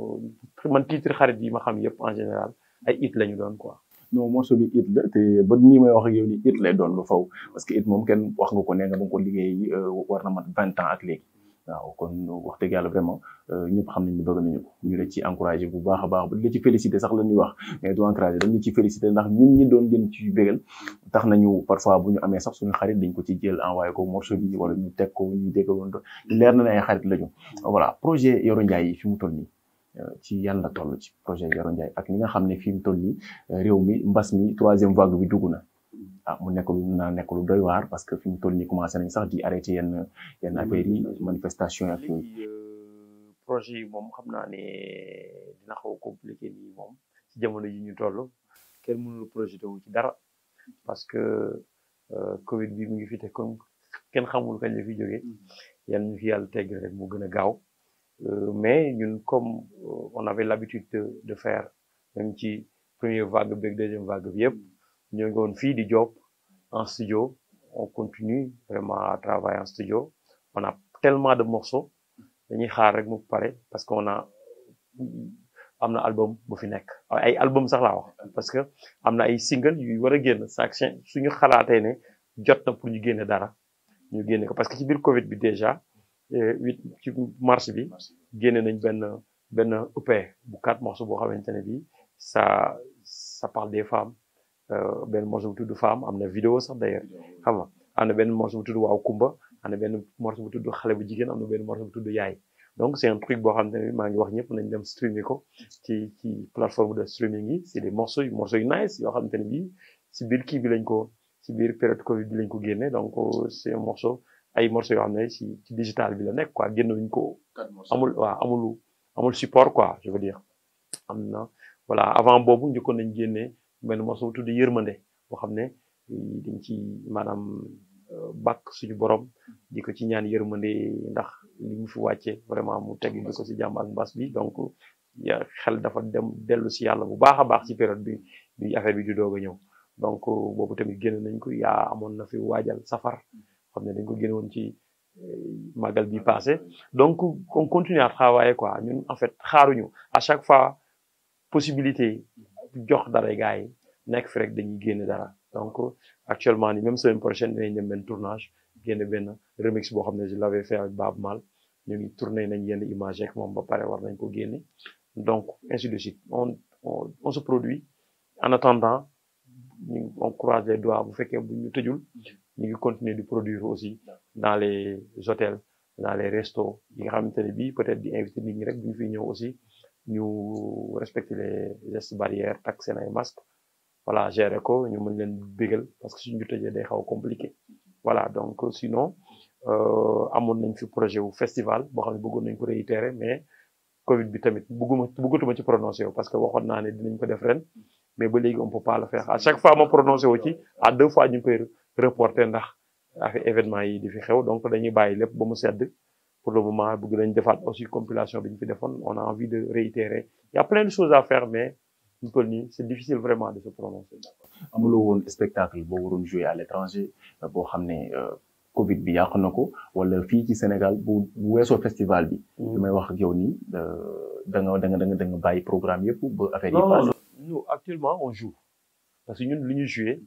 man titre xarit yi ma xam yëpp en général ay it lañu doon quoi. non morceau bi it la te ba nii may wax ak yow ni it lay doon lu faw parce que it moom kenn wax nga ko nee nga ba nga ko liggéey war na mat 20 ans ak léegi waaw kon wax dëgg yàlla vraiment ñëpp xam nañ ni bëgg nañu ko ñu la ci encouragé bu baax a baax ba la ci félicité sax la ñuy wax mais du encouragé dañ la ci félicité ndax ñun ñi doon gën ci bégal tax nañu parfois bu ñu amee sax suñu xarit dañ ko ci jël envoyé ko morceau bi wala ñu teg ko ñu déggaloon leer na ne ay xarit lañu voilà projet Yoro Ndiaye yi fi mu toll nii ci yan la toll ci projet Yoro Ndiaye ak li nga xam ne fi mu toll nii réew mi mbas mi troisième vague bi dugg na mu nekk lu doy waar parce que fi mu toll nii commencé nañ sax di arrêté yenn affaires yi manifestation ak projet yi moom xam naa ne dina xaw compliqué nii moom ci jamono yi ñu toll kenn mënul projeté wu ci dara parce que Covid bi mu ngi fi te comme kenn xamul kañ la fi jógee yan ñu fi yàlla tegg rek mu gën a gaaw mais ñun comme on avait l'habitude de faire même ci première vague bi ak deuxième vague bi yëpp ñoo ngi woon fii di job en studio on continue vraiment à travailler en studio on a tellement de morceaux dañuy xaar rek mu pare parce qu'on a am na album bu fi nekk ay album sax laa wax parce que am na ay single yu war a génn suñu xalaatee ne jot na pour ñu génne dara ñu génne ko parce que ci biir Covid bi déjà 8 ci mars bi génne nañ benn EP bu 4 morceaux boo xamante ne bii ça parle des femmes benn morceau bu tudd femme am na vidéo sax d'ailleurs xam nga am na benn morceau bu tudd waaw Kumba am na benn morceau bu tudd xale bu jigéen am na benn morceau bu tudd yaay donc c'est un truc boo xam ne maa ngi wax ñëpp nañ dem streamer ko ci plateforme de streaming yi c'est des morceaux yu nice yoo xamante ne bii si biir kii bi lañ ko si biir période Covid bi lañ ko génne donc c'est un morceau ay morceaux yoo xam ne ci digital bi la nekk quoi génn wuñ ko amul support quoi je veux dire am na voilà avant boobu njëkkoon nañ génne benn morceau bu tudd yërmande boo xam ne dañ ci maanaam bàkk suñu borom di ko ci ñaan yërmande ndax li mu fi wàcce vraiment mu tegg di ko si jàmm ak mbas bi donc xel dafa dellu si yàlla bu baax a baax ci période bi affaire bi di doog a ñëw donc boobu tamit génn nañ ko amoon na fi waajal safar xam ne dañ ko génne woon ci magal bi passé donc on continue à travailler quoi ñun en fait xaaruñu à chaque fois possibilité jox dara gars yi nekk fi rek dañuy génne dara donc actuellement ni même semaine prochaine dinañ dem benn tournage génne benn remix boo xam ne je l'avais fait avec Bab Mal ñu ngi tourné nañ yenn image ak moom ba pare war nañ ko génne donc ainsi de suite on se produit en attendant on croise les doigts bu fekkee bu ñu tëjul ñu ngi continuer de produire aussi dans les hôtels dans les restos yi nga xamante ne bii peut-être di inviter nit ñi rek bu ñu fiy ñëw aussi ñu respecter les gestes barrières takk seen ay masques voilà gérer ko ñu mën leen bégal parce que suñu tëjee day xaw compliqué voilà donc sinon amoon nañ fi projet wu festival boo xam ne bëggoon nañ ko réitérer mais Covid bi tamit bëggatuma ci prononcé wu parce que waxoon naa ne dinañ ko def ren mais ba léegi on peut pas le faire à chaque fois ma prononcé wu ci à 2 fois ñu ngi koy reporter ndax affaire événement yi di fi xew donc dañuy bàyyi lépp ba mu sedd pour le moment bëgg nañ defaat aussi compilation bi ñu fi defoon on a envie de réitérer il y a plein de choses à faire mais ñu toll nii c'est difficile vraiment de se prononcer. amuloo woon spectacle boo waroon jouer à l'étranger boo xam ne Covid bi yàq na ko wala fii ci Sénégal bu weesoo festival bi. damay wax ak yow nii da nga bàyyi programme yëpp ba affaire yi passé. Non, nous actuellement on joue parce que ñun li ñu jouer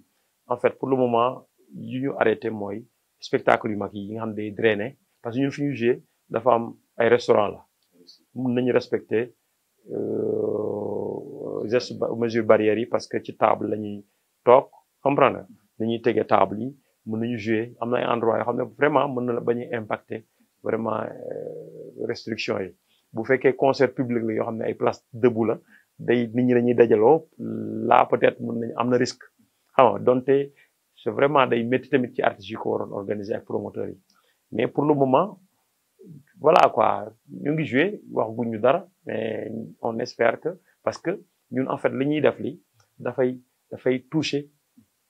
en fait pour le moment yu ñu arrêté mooy spectacle yu mag yi nga xam ne day drainer parce que ñun fi ñu jouer dafa am ay restaurant la mun nañu respecter gestes mesures barrières yi parce que ci table la ñuy toog comprendre dañuy tege table yi mën nañu jouer am na ay endroits yoo xam ne vraiment mën na la bañ a impacter vraiment restriction yi bu fekkee concert public la yoo xam ne ay place debout la day nit ñi dañuy dajaloo là peut-être mën nañu am na risque xam nga donte c'est vraiment day métti tamit ci artistes yi ko waroon organiser ak promoteurs yi mais pour le moment voilà quoi ñu ngi jouer wax guñu dara mais on espère que parce que ñun en fait li ñuy def li dafay toucher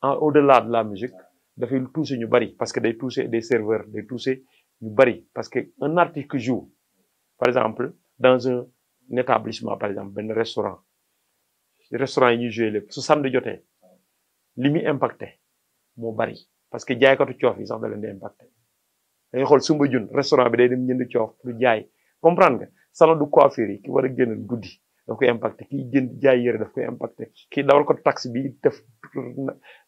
au-delà de la musique dafay toucher ñu bari parce que day toucher des serveurs day toucher ñu bari parce que un artiste qui joue par exemple dans un établissement par exemple benn restaurant yi ñuy jouer lépp su samedi jotee li muy impacté moo bari parce que jaaykatu coof yi sax da leen di impacté da ngay xool sumba jun restaurant bi day dem jënd coof pour jaay comprendre nga salon de coiffure yi ki war a génn guddi daf koy impacté kii jënd jaay yëre daf koy impacté kii dawal ko taxi bi def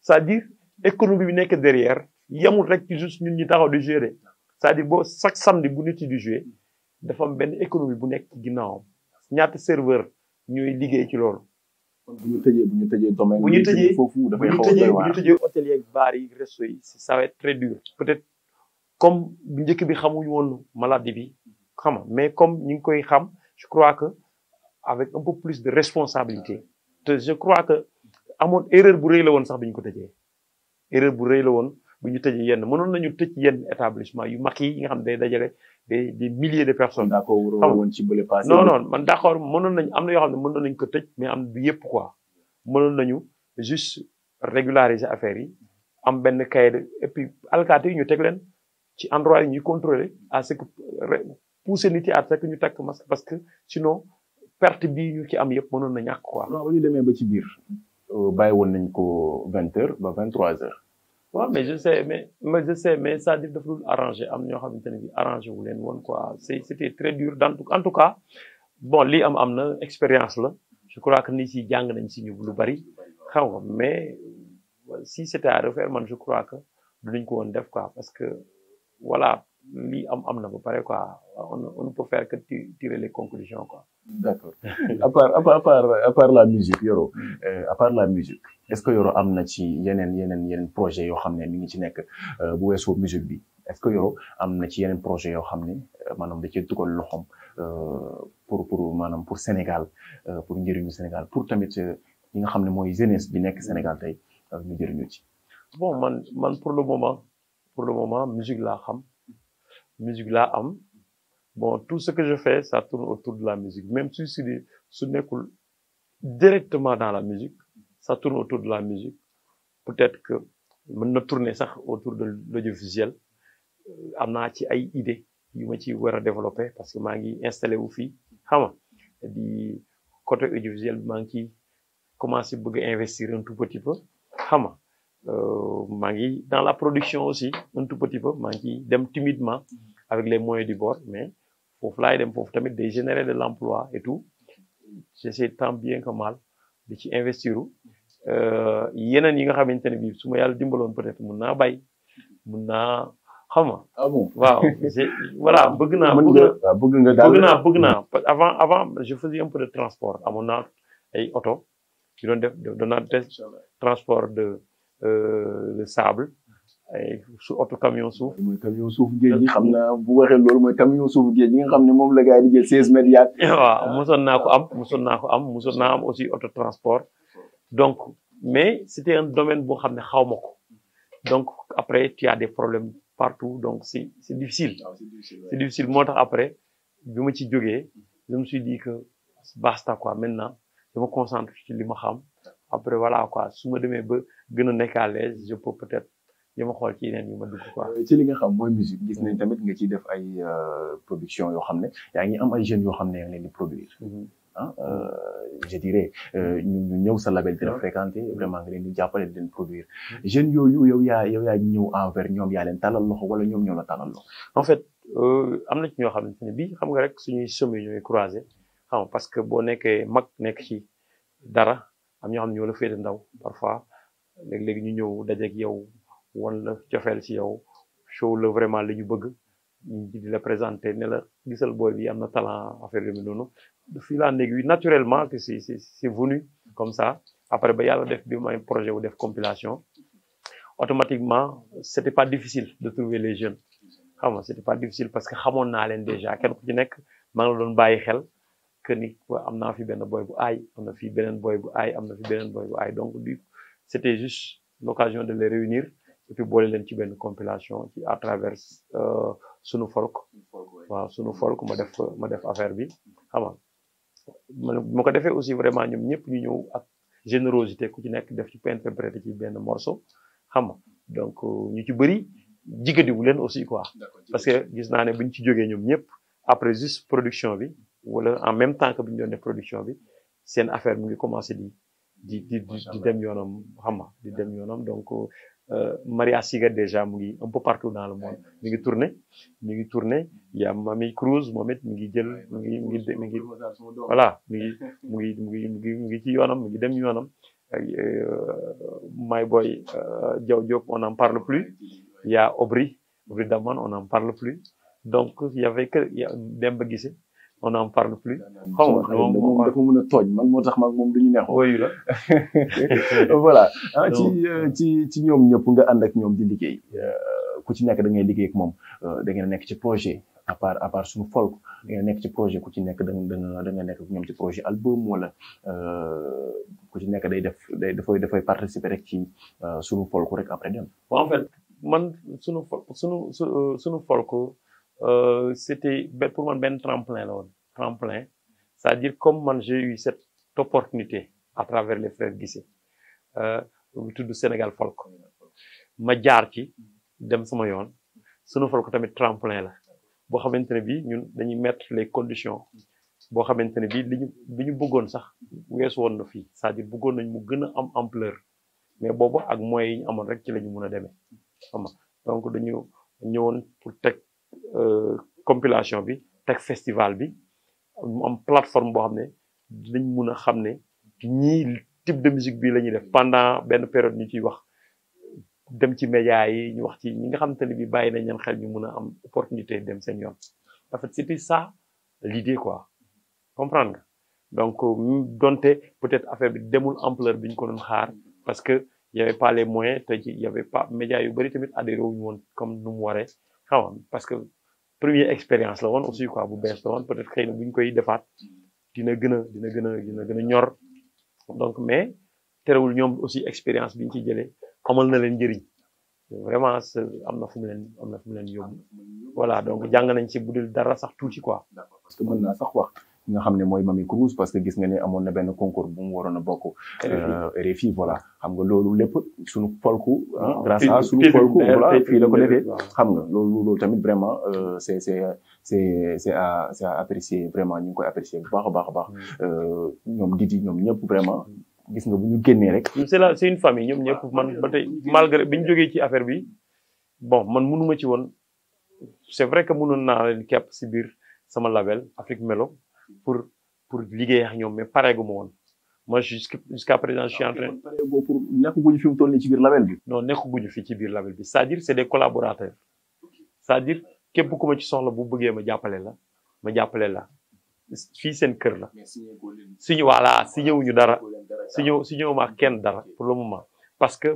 c'est-à-dire économie bi nekk derrière yemul rek ci juste ñun ñi taxaw di jouer c'est-à-dire boo chaque samedi bu nit yi di jouer dafa am benn économie bu nekk ci ginnaawam ñaata serveur ñooy liggéey ci loolu. bu ñu tëjee domaine bu ñu tëjee foofu dafay xaw a doy waar. bu ñu tëjee hôtel yeeg bar yi resto yi ça va être très dur peut-être comme bu njëkk bi xamuñu woon maladie bi xam nga mais comme ñu ngi koy xam je crois que avec un peu plus de responsabilité te je crois que amoon erreur bu rëy la woon sax bi ñu ko tëjee erreur bu rëy la woon bu ñu tëjee yenn mënoon nañu tëj yenn établissement yu mag yi nga xam ne day dajale des milliers de personnes. d'accord woon ci bële passé. non man d'accord mënoon nañu am na yoo xam ne mënoon nañu ko tëj mais am du yëpp quoi mënoon nañu juste régulariser affaire yi am benn cahier de et puis alkaati yi ñu teg leen ci endroit yi ñuy contrôler à ce que pousser nit yi à ce que ñu takk masque parce que sinon perte bii ñu ci am yëpp mënoon na ñàkk quoi. non ba ñu demee ba ci biir bàyyi woon nañ ko 20h ba 23h. waaw mais je sais mais ça dafa dul arrangé am ñoo xamante ne bi arrangé wu leen woon quoi c'était très dur en tout cas bon lii am na expérience la je crois que nit yi jàng nañ si ñu lu bari xam nga mais si c'était à refaire man je crois que duñ ko woon def quoi parce que voilà lii am na ba pare quoi on ne peut faire que tirer les conclusions quoi. D'accord. à part la musique Yoro à part la musique est-ce que Yoro am na ci yeneen projet yoo xam ne mi ngi ci nekk bu weesoo musique bi est-ce que Yoro am na ci yeneen projet yoo xam ne maanaam da cee dugal loxoom pour Sénégal pour njëriñu Sénégal pour tamit ñi nga xam ne mooy jeunesse bi nekk Sénégal tey ñu jëriñu ci. bon man pour le moment musique laa xam musique laa am bon tout ce que je fais ça tourne autour de la musique même su nekkul directement dans la musique ça tourne autour de la musique peut-être que mën na tourner sax autour de l'audiovisuel am naa ci ay idées yu ma ci war a développer parce que maa ngi installé wu fii xam nga di côté audiovisuel bi maa ngi ciy commencé bëgg a investir un tout petit peu xam nga maa ngi dans la production aussi un tout petit peu maa ngi ciy dem timidement avec les moyens du bord mais foofu laay dem foofu tamit day générer de l'emploi et tout j'essaie tant bien que mal di ci investir yeneen yi nga xamante ne bii su ma yàlla dimbaloon peut-être mun naa bay mun naa xam nga. Ah bon waaw voilà bëgg naa avant je faisais un peu de transport amoon naa ay oto yu doon def transport de sable ay su oto camion suuf. mooy camion suuf géej gi xam naa bu waxee loolu mooy camion suuf géej gi nga xam ne moom la gars yi di jël 16 mètres yaag. waaw mosoon naa am aussi auto transport donc mais c'était un domaine boo xam ne xaw ma ko donc après tu as des problèmes partout donc c'est difficile. C'est difficile moo tax après bi ma ci jógee je me suis dit que basta quoi maintenant je me concentre ci li ma xam après voilà quoi su ma demee ba gën a nekk à l'aise je peux peut-être ma xool ci yeneen yu ma dugg quoi. ci li nga xam mooy musique gis nañ tamit nga ciy def ay production yoo xam ne yaa ngi am ay jeunes yoo xam ne yaa ngi leen di produire. Je dirais ñu ñëw sa label di la fréquenter vraiment nga leen di jàppale di leen produire jeunes yooyu yow yaa ñëw envers ñoom yaa leen talal loxo wala ñoom ñoo la talal loxo. En fait am na ci ñoo xamante ne bii xam nga rek suñuy chemin ñooy croiser xam nga parce que boo nekkee mag nekk ci dara am ñoo xam ne ñoo la féete ndaw parfois léegi ñu ñëw dajeeg yow wan la cofeel ci yow show la vraiment li ñu bëgg ñu di la présenter ne la gisal booy bi am na talent affaire yu mel noonu fii laa nekk wi naturellement que c'est venu comme ça après ba yàlla def bi may projet wu def compilation automatiquement c'était pas difficile de trouver les jeunes xam nga c'était pas difficile parce que xamoon naa leen déjà kenn ku ci nekk maa ngi la doon bàyyi xel que ni am naa fi benn boy bu aay am na fi beneen boy bu aay am na fi beneen boy bu aay donc c'était juste l'occasion de les réunir et puis boole leen ci benn compilation ci à travers sunu folk waaw sunu folk ma def affaire bi xam nga ma ko defee aussi vraiment ñoom ñëpp ñu ñëw ak générosité ku ci nekk def ci interpréter ci benn morceau xam nga donc ñu ci bëri jigadiwu leen aussi quoi parce que gis naa ne bu ñu ci jógee ñoom ñëpp après juste production bi wala en même temps que bi ñu doon def production bi seen affaire mu ngi commencé di dem yoonam xam nga di dem yoonam donc Maria Siga déjà mu ngi un peu partout dans le monde mi ngi tourné y a Mami Cruz moom it mi ngi jël mi ngi voilà mi ngi ci yoonam mi ngi dem yoonam my boy Diaw Diop on n'en parle plus il y a Aubry Daman on n'en parle plus donc il y avait que Demba Guissé on n'en parle plus. xaw ma moom dafa mën a tooñ man moo tax moom duñu neexoo. woyu la. voilà ci ñoom ñëpp nga ànd ak ñoom di liggéey ku ci nekk da ngay liggéey ak moom da ngeen nekk ci projet à part suñu folk da ngeen nekk ci projet ku ci nekk da nga nekk ak ñoom ci projet album wala ku ci nekk dafay participer rek ci suñu folk rek après dem. en fait man suñu folk. C'était pour moi ben tremplin là tremplin c'est-à-dire comme man j'ai eu cette opportunité à travers les frères Guissé tudd Sénégal folk ma jaar ci dem sama yoon sunu folk tamit tremplin la boo xamante ne bii ñun dañuy mettre les conditions boo xamante ne bii li ñu bëggoon sax weesu woon na fii c'est-à-dire bëggoon nañ mu gën a am ampleur mais boobu ak moyens yi ñu amoon rek ci la ñu mën a demee xam nga donc dañu ñëwoon pour teg compilation bi teg festival bi mu am plateforme boo xam ne dinañ mun a xam ne ñii type de musique bii la ñuy def pendant benn période ñu ciy wax dem ci médias yi ñu wax ci ñi nga xamante ne bi bàyyi nañ leen xel ñu mun a am opportunité dem seen yoon en fait c'était ça l'idée quoi comprendre nga donc donte peut-être affaire bi demul ampleur bi ñu ko doon xaar parce que y avait pas les moyens te ci y avait pas médias yu bari tamit adhéré wuñu woon comme nu mu waree xam nga parce que première expérience la woon aussi quoi bu bees la woon peut-être xëy na bu ñu koy defaat dina gën a ñor donc mais terewul ñoom aussi expérience bi ñu ci jëlee amal na leen njëriñ vraiment am na fu mu leen yóbbu voilà donc jàng nañ ci bu dul dara sax tuuti quoi. parce que mën naa sax wax nga xam ne mooy Mamy Cruz parce que gis nga ne amoon na benn concours bu mu waroon a bokk. RFI voilà xam nga loolu lépp suñu folku. grâce à suñu folku voilà fii la ko defee. xam nga loolu tamit vraiment c'est à apprécier vraiment ñu ngi koy apprécier bu baax a baax. ñoom Didi ñoom ñëpp vraiment. gis nga bu ñu génnee rek. c'est une famille ñoom ñëpp man ba tey malgré bi ñu jógee ci affaire bi bon man mënuma ci woon c'est vrai que mënoon naa leen képp si biir sama label Afrique Melo pour liggéey ak ñoom mais pareegu ma woon moi jusqu'à présent je suis en train. pareegoo pour nekkaguñu fi mu toll nii ci biir label bi. non nekkaguñu fi ci biir label bi c'est-à-dire c'est des collaborateurs c'est-à-dire képp ku ma ci soxla bu bëggee ma jàppale la fii seen kër la suñu voilà si ñëwuñu dara si ñëw ma kenn dara pour le moment parce que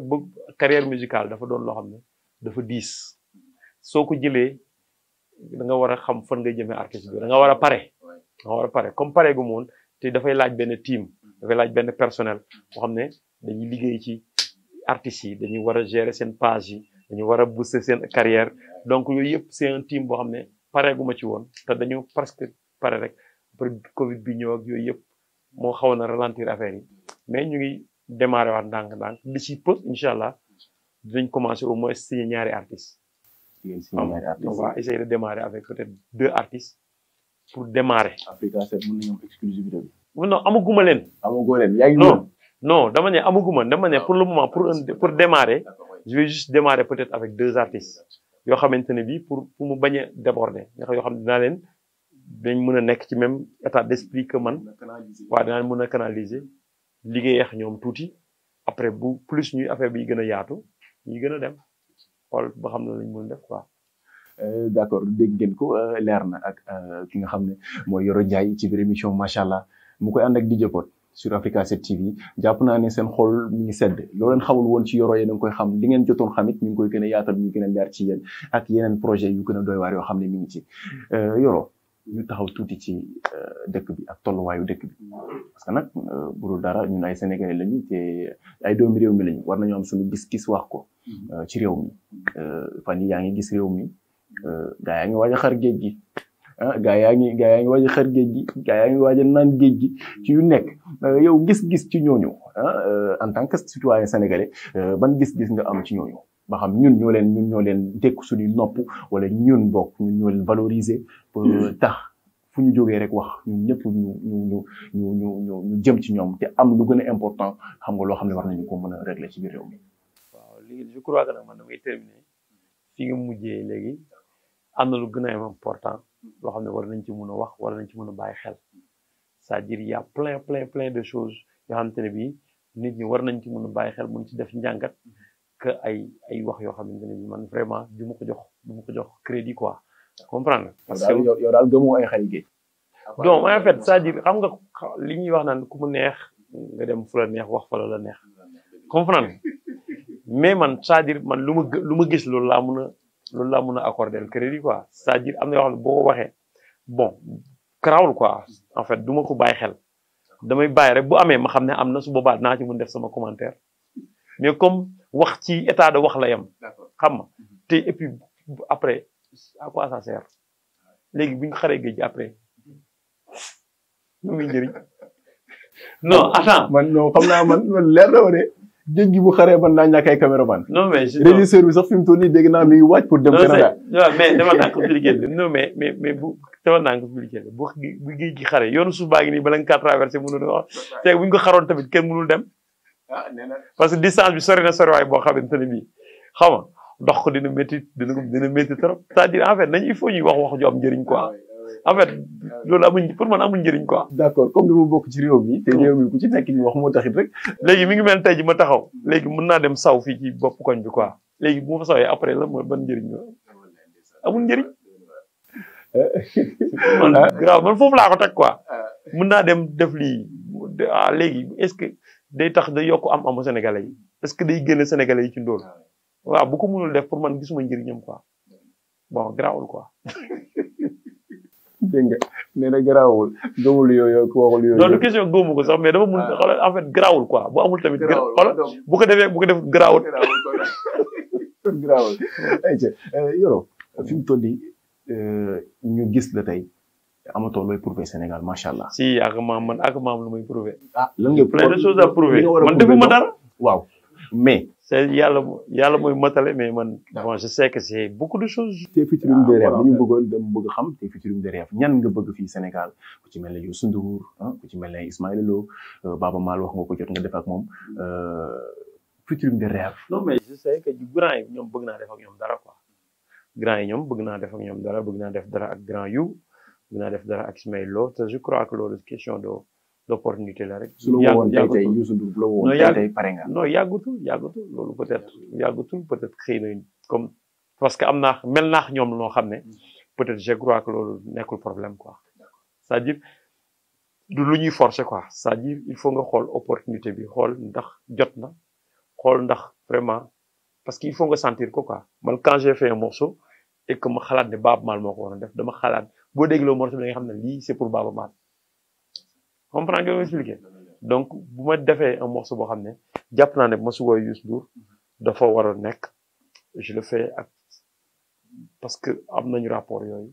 carrière musicale dafa doon loo xam ne dafa diis soo ko jëlee da nga war a xam fan nga jëmee artiste bi da nga war a pare comme pare gu moon te dafay laaj benn team dafay laaj benn personnel boo xam ne dañuy liggéey ci artistes yi dañuy war a gérer seen page yi dañuy war a booster seen carrière donc yooyu yëpp c'est un team boo xam ne pare gu ma ci woon te dañu presque pare rek après Covid bi ñëw ak yooyu yëpp moo xawoon na ralentir affaire yi mais ñu ngi démarrer waat ndànk-ndànk d'ici peu incha allah dinañ commencer au moins signer ñaari artistes. on va essayer de démarrer avec peut-être 2 artistes pour démarrer. Africa 7 mën nañu am exclusivité bi. non amaguma leen. amagoo leen yaa ngi non dama ne pour le moment pour démarrer je vais juste démarrer peut-être avec 2 artistes yoo xamante ne bii pour mu bañ a déborder yoo xam ne dinaa leen. dañ mën a nekk ci même état d'esprit que man waaw dinaa mën a canaliser liggéey ak ñoom tuuti après bu plus ñuy affaire bi gën a yaatu ñuy gën a dem xool ba xam ne lañ mën def quoi. d'accord dégg ngeen ko leer na ak ki nga xam ne mooy Yoro Ndiaye ci biir émission macha allah mu koy ànd ak DJ Pod sur Africa 7 TV jàpp naa ne seen xol mi ngi sedd loo leen xamul woon ci Yoro yéen a ngi koy xam li ngeen jotoon xamit ñu ngi koy gën a yaatal ñu gën a leer ci yéen ak yeneen projet yu gën a doy waar yoo xam ne mi ngi ci Yoro. ñu taxaw tuuti ci dëkk bi ak tolluwaayu dëkk bi parce que nag bu dul dara ñun ay sénégalais lañu te ay doomi réew mi lañu war nañoo am suñu gis-gis wax ko ci réew mi fan yi yaa ngi gis réew mi gaa yaa ngi waaj a xar géej gi gaa yaa ngi waaj a xar géej gi gaa yaa ngi waaj a naan géej gi ci yu nekk yow gis-gis ci ñooñu en tant que citoyen sénégalais ban gis-gis nga am ci ñooñu ba xam ñun ñoo leen dékk suñuy nopp wala ñun bokk ñun ñoo leen valoriser pour tax fu ñu jógee rek wax ñun ñëpp ñu jëm ci ñoom te am lu gën a important xam nga loo xam ne war nañu ko mën a régler ci biir réew mi. waaw léegi je crois que nag man damay terminer fi nga mujjee léegi am na lu gën a important loo xam ne war nañ ci mën a wax war nañ ci mën a bàyyi xel c'est-à-dire il y a plein de choses yoo xamante ne bii nit ñi war nañ ci mën a bàyyi xel mën ci def njàngat. que ay wax yoo xamante ne man vraiment du ma ko jox crédit quoi comprendre nga. parce que yow daal gëmoo ay xarit géej. donc en fait c'est-à-dire xam nga li ñuy wax naan ku mu neex nga dem fu la neex wax fa la neex comprendre mais man c'est-à-dire man lu ma gis loolu laa mën a accorder le crédit quoi c'est-à-dire am na yoo xam ne boo ko waxee bon garaawul quoi en fait du ma ko bàyyi xel damay bàyyi rek bu amee ma xam ne am na su boobaa naa ci mën def sama commentaire mais comme wax ci état de wax la yam xam nga te et puis après à quoi ça sert léegi bu ñu xaree géej gi après lu muy njëriñ non attends man non xam naa man leer na ma ne géej gi bu xaree man naa ñàkk ay caméraman non mais régisseur bi sax fi mu toll nii dégg naa mi ngi waaj pour dem Canada mais dama naa ko expliqué non mais bu dama naa ko expliqué bu géej gi xare yoonu suuf baa ngi nii bala nga kaa traversé mënul wax te bu ñu ko xaroon tamit kenn mënul dem parce que distance bi sori na soriwaay boo xamante ne bii xam nga dox ko dina métti trop c'est-à-dire en fait nañ il faut ñuy wax ju am njëriñ quoi en fait loolu amuñ pour man amuñ njëriñ quoi. d'accord comme dama bokk ci réew mi te réew mi ku ci nekk ñu wax moo taxit rek. léegi mi ngi mel tey ji ma taxaw léegi mën naa dem saw fii ci bopp koñ bi quoi léegi bu ma fa sawee après la mooy ban njëriñ la amul njëriñ. man grave man foofu laa ko teg quoi mën naa dem def lii léegi est-ce que day tax da yokk amu sénégalais yi est-ce que day génne sénégalais yi ci ndóol waaw bu ko mënul def pour man gisuma njëriñam quoi bon grawul quoi. dégg nga nee na garaawul gëmul yooyu ko waxul yooyu. non du question gëmu ko sax mais dama mun xoolal en fait garaawul quoi bu amul tamit. xoolal bu ko defee bu ko def garaawul. garaawul ayca Yoro fi mu toll nii ñu gis la tey amatoo looy prouver Sénégal macha allah. si ak maam lu muy prouver. ah lan nga plein de choses à prouver man defuma dara. waaw mais. c'est yàlla mooy matale mais man bon je sais que c'est beaucoup de choses. tes featuring de rêve ñu bëgg xam tes featuring de rêve ñan nga bëgg fii Sénégal ku ci mel ne Youssou Ndour ku ci mel ne Ismaïla Lo Baaba Maal wax nga ko jot nga def ak moom featuring de rêve. non mais je sais que grand yi ñoom bëgg naa def ak ñoom dara quoi grand yi ñoom bëgg naa def ak ñoom dara bëgg naa def dara ak grand yu bëgg naa def dara ak Ismaïla Lo te je crois que loolu question d'opportunité la rek. su la woon tey Youssou Ndour bu la woon tey pare nga. non yàggutul loolu peut-être xëy na comme parce que am naa mel naa ñoom noo xam ne peut-être je crois que loolu nekkul problème quoi c'est-à-dire du lu ñuy forcer quoi c'est-à-dire il faut nga xool opportunité bi xool ndax jot na xool ndax vraiment parce que il faut nga sentir ko quoi man quand j'ai fait un morceau et que ma xalaat ne Baaba Maal moo ko war a def dama xalaat boo dégloo morceau bi da nga xam ne lii c'est pour Baaba Maal. comprends nga ma expliquer donc bu ma defee un morceau boo xam ne jàpp naa ne ma su woy Youssou Ndour dafa war a nekk je le fais ak parce que am nañu rapport yooyu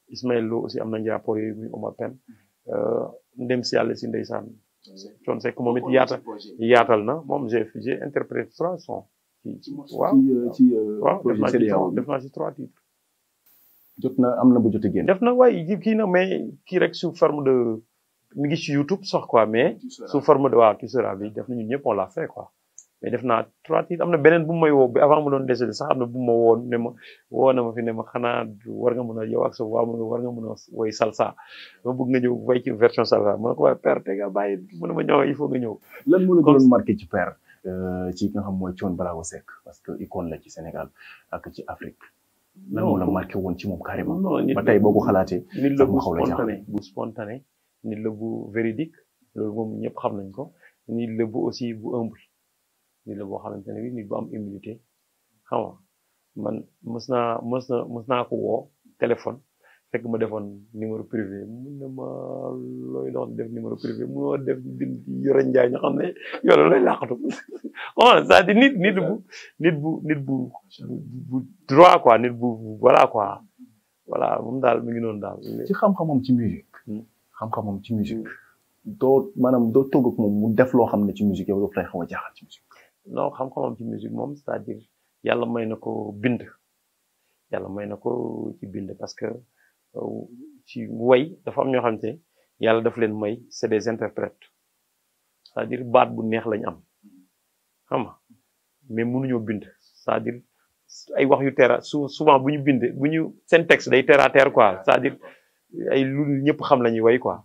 Ismaïla Lo aussi am nañu rapport yooyu muy Omar Pène ndem si yàlla si ndeysaan Thione Seck moom it yaatal na moom j'ai interprété 3 sons waaw def naa ci 3 titres jot na am na bu jot a génn def na waaye kii na mais kii rek sous forme de mi ngi ci YouTube sax quoi mais sous forme de waaw tu seras bi def na ñun ñëpp on l'a fait quoi mais def naa 3 titres am na beneen bu may woo bi avant ma doon décédé sax am na bu ma woon ne ma woo na ma fi ne ma xanaa war nga mën a yow ak sa waa war nga mën a woy salsa ma bëgg nga ñëw way ci version salsa ma ne ko waaye père te nga bàyyi mu ne ma ñëw il faut nga ñëw. lan moo la gënoon marqué ci père ci nga xam mooy Thione Ballago Seck parce que icône la ci Sénégal ak ci Afrique. lan moo la marqué woon ci moom carrément. ba tey boo ko xalaatee. nit la bu spontané nit la bu véridique loolu moom ñëpp xam nañ ko nit la bu aussi bu humble nit la boo xamante ne bi nit bu am humilité xam nga man mës naa ko woo téléphone fekk ma defoon numéro privé mun na ma looy doon def numéro privé munoo def bind Yoro Ndiaye ñoo xam ne Yoro looy làqatu c'est-à-dire nit bu droit quoi nit bu voilà quoi voilà moom daal mi ngi noonu daal. ci xam-xamam ci musique. xam-xamam ci musique doo maanaam doo togg ak moom mu def loo xam ne ci musique yow daf lay xaw a jaaxal ci musique. non xam-xamam ci musique moom c'est-à-dire yàlla may na ko bind ci bind parce que ci way dafa am ñoo xam ne yàlla daf leen may c'est des interprètes c'est-à-dire baat bu neex lañ am xam nga mais mënuñoo bind c'est-à-dire ay wax yu terre souvent bu ñu seen texte day terre à terre quoi c'est-à-dire ay lu ñëpp xam la ñuy way quoi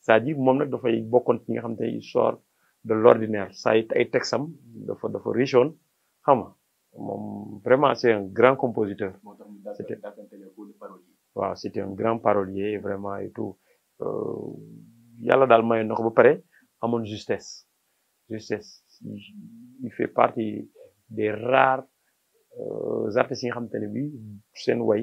c'est-à-dire moom nag dafay bokkoon ci nga xam te il sort de l'ordinaire saa ay texam dafa riche woon xam nga moom vraiment c'est un grand compositeur c'était un grand parolier vraiment et tout yàlla daal mayoon na ko ba pare amoon justesse il fait partie des rares artistes yi nga xamante ne bi seen way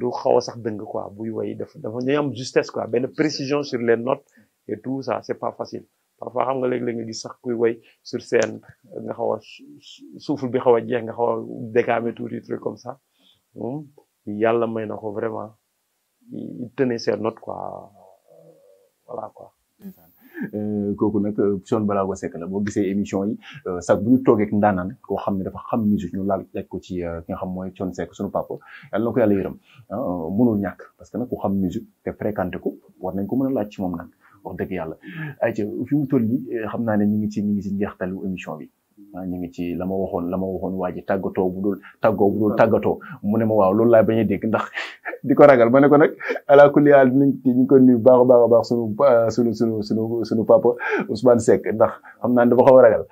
du xaw a sax dëng quoi buy way dafa ñu am justesse quoi benn précision sur les notes et tout ça c'est pas facile parfois xam nga léeg-léeg nga gis sax kuy way sur scène nga xaw a souffle bi xaw a jeex nga xaw a décamer tout des trucs comme ça yàlla may na ko vraiment il tenait ses notes quoi voilà quoi. kooku nag Thione Ballago Seck la boo gisee émission yi sax bu ñu toogee ak ndaanaan koo xam ne dafa xam musique ñu laaj ko ci ki nga xam mooy Thione Seck sunu papa yàlla na ko yàlla yërëm mënul ñàkk parce que nag ku xam musique te fréquenté ko war nañ ko mën a laaj ci moom nag wax dëgg yàlla. ayca fi mu toll nii xam naa ne ñu ngi ci njeextalu émission bi ñu ngi ci la ma waxoon waa ji tàggatoo bu dul tàggatoo mu ne ma waaw loolu laay bañ a dégg ndax di ko ragal ma ne ko nag ala kulli haal ñu ngi ko nuyu baax a baax sunu papa Ousmane Seck ndax xam naa ne dafa xaw a ragal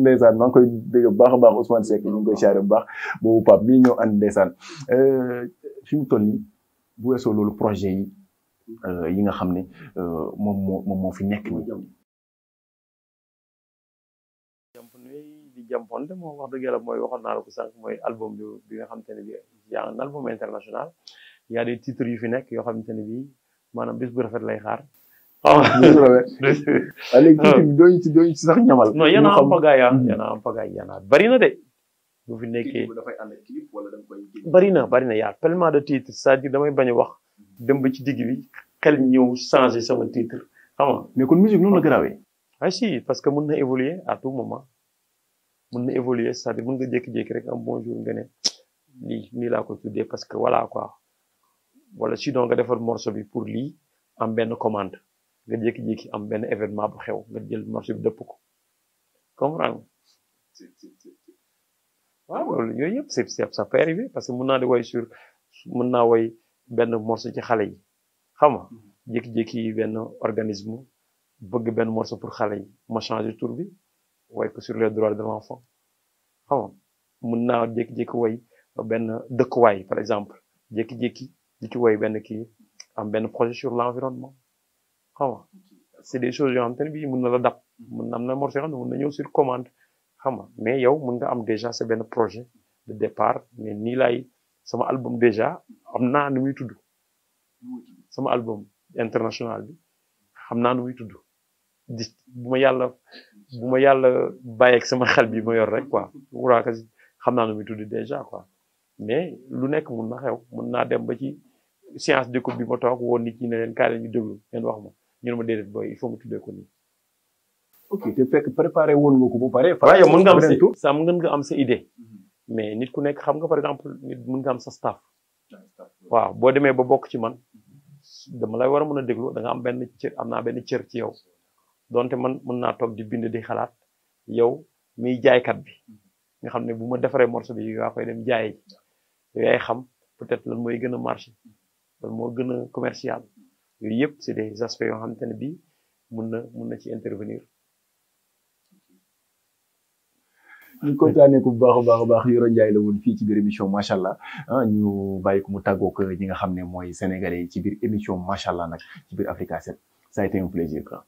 ndeysaan maa ngi koy dégg baax a baax Ousmane Seck ñu ngi koy siyaare bu baax boobu pap mii ñëw ànd ndeysaan fi mu toll nii bu weesoo loolu projet yi nga xam ne moom moo fi nekk nii. di jàmponte moom wax dëgg yàlla mooy waxoon naa la ko sànq mooy album bi nga xamante ne bi y a un album international y a des titres yu fi nekk yoo xamante ne bi maanaam bis bu rafet lay xaar. léegi titre bi dooñu ci sax ñamal. non yana am pagaay yana bari na de. bu fi nekkee dafay ànd ak clip wala da nga koy bari na y a tellement de titres c'est-à-dire damay bañ a wax dem ba ci digg bi xel ñëw changer sama titre xam nga. mais kon musique noonu la garaawee. ah si parce que mën na évoluer à tout moment. mën na évoluer c'est-à-dire mën nga jékki-jékki rek un bon jour nga ne nii laa ko tuddee parce que voilà quoi wala sinon nga defar morceau bi pour lii am benn commande nga jékki-jékki am benn événement bu xew nga jël morceau bi dëpp ko comprendre waaw loolu yooyu yëpp ça peut arriver parce que mën naa di mën naa woy benn morceau ci xale yi xam nga jékki-jékki benn organisme bëgg benn morceau pour xale yi ma changer tour bi way ko sur les droits de l'enfant xam nga mën naa jékki-jékki way benn dëkkuwaay par exemple jékki-jékki di ci way benn kii am benn projet sur l'environnement xam nga c'est des choses yoo xam te ne bii mën na la dab mën na am na morceau yoo xam ne mën na ñëw sur commande xam nga mais yow mën nga am déjà c'est benn projet de départ mais nii laay sama album déjà am naa nu muy tudd sama album international bi xam naa nu muy tudd bu ma yàlla bàyyeeg sama xel bi ma yor rek quoi wuraaka xam naa nu muy tudd déjà quoi mais lu nekk mun na xew mun naa dem ba ci séance d'écoute bi ma toog woon nit ñi ne leen kaay leen ñu déglu ngeen wax ma ñu ne ma déedéet booy il faut nga tuddee ko nii. ok te fekk préparé woon nga ko ba pare. waaw yow mën nga am sa idée mais nit ku nekk xam nga par exemple nit mën nga am sa staff waaw boo demee ba bokk ci man dama lay war a mën a déglu da nga am benn cër am naa benn cër ci yow. donte man mën naa toog di bind di xalaat yow miy jaaykat bi nga xam ne bu ma defaree morceau bi yaa koy dem jaay yaay xam peut-être lan mooy gën a marché lan moo gën a commercial yooyu yëpp c'est des aspects yoo xamante ne bii mun na ci intervenir. ñu kontaanee ko bu baax a baax Yoro Ndiaye la woon fii ci biir émission macha allah ñu bàyyi ko mu tàggoo ak ñi nga xam ne mooy sénégalais yi ci biir émission macha allah nag ci biir Africa 7 ça a été un plaisir quoi.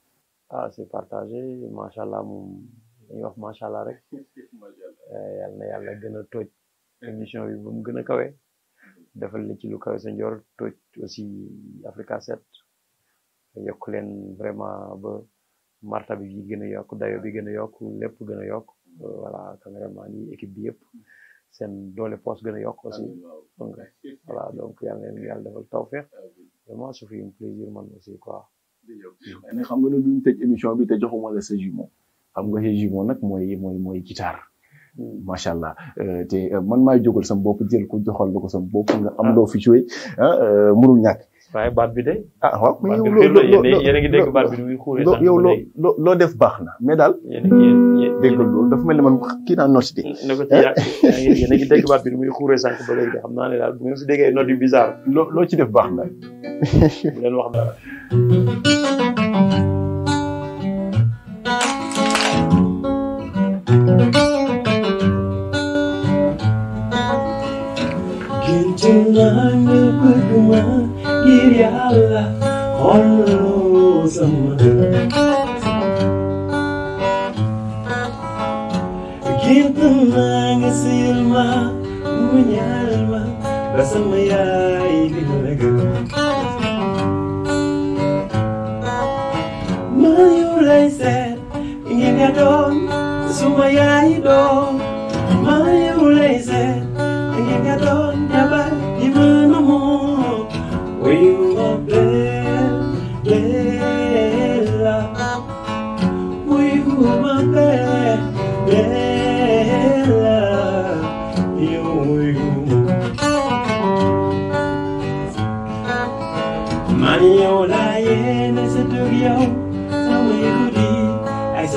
ah c'est partagé macha allah moom dañuy wax macha allah rek yal na yàlla gën a tooj émission bi ba mu gën a kawe defal li ci lu kawe sa njor tooj aussi Africa 7 yokk leen vraiment ba marta bi gën a yokk dayo bi gën a yokk lépp gën a yokk voilà cameraman yi équipe bi yëpp seen doole poste gën a yokk aussi donc voilà donc yal na leen yàlla defal tawfeex vraiment ça fait un plaisir man aussi quoi. ne xam nga ne duñ tëj émission bi te joxuma la sa jumeau xam nga sa jumeau nag mooy guitare macha allah te man maay jógal sama bopp jël ko joxal la ko sama bopp nga am loo fi joué mënul ñàkk. waaye baat bi de. ah waaw mais yéen a ngi dégg baat bi du muy xuuree sax yow loo def baax na mais daal. dégg loolu dafa mel ni man kii naa note de. ne ko ci yéen a ngi dégg baat bi du muy xuuree sànq ba léegi de xam naa ne daal bu ngeen fi déggee note yu bizarre. loo ci def baax na. bu leen wax dara.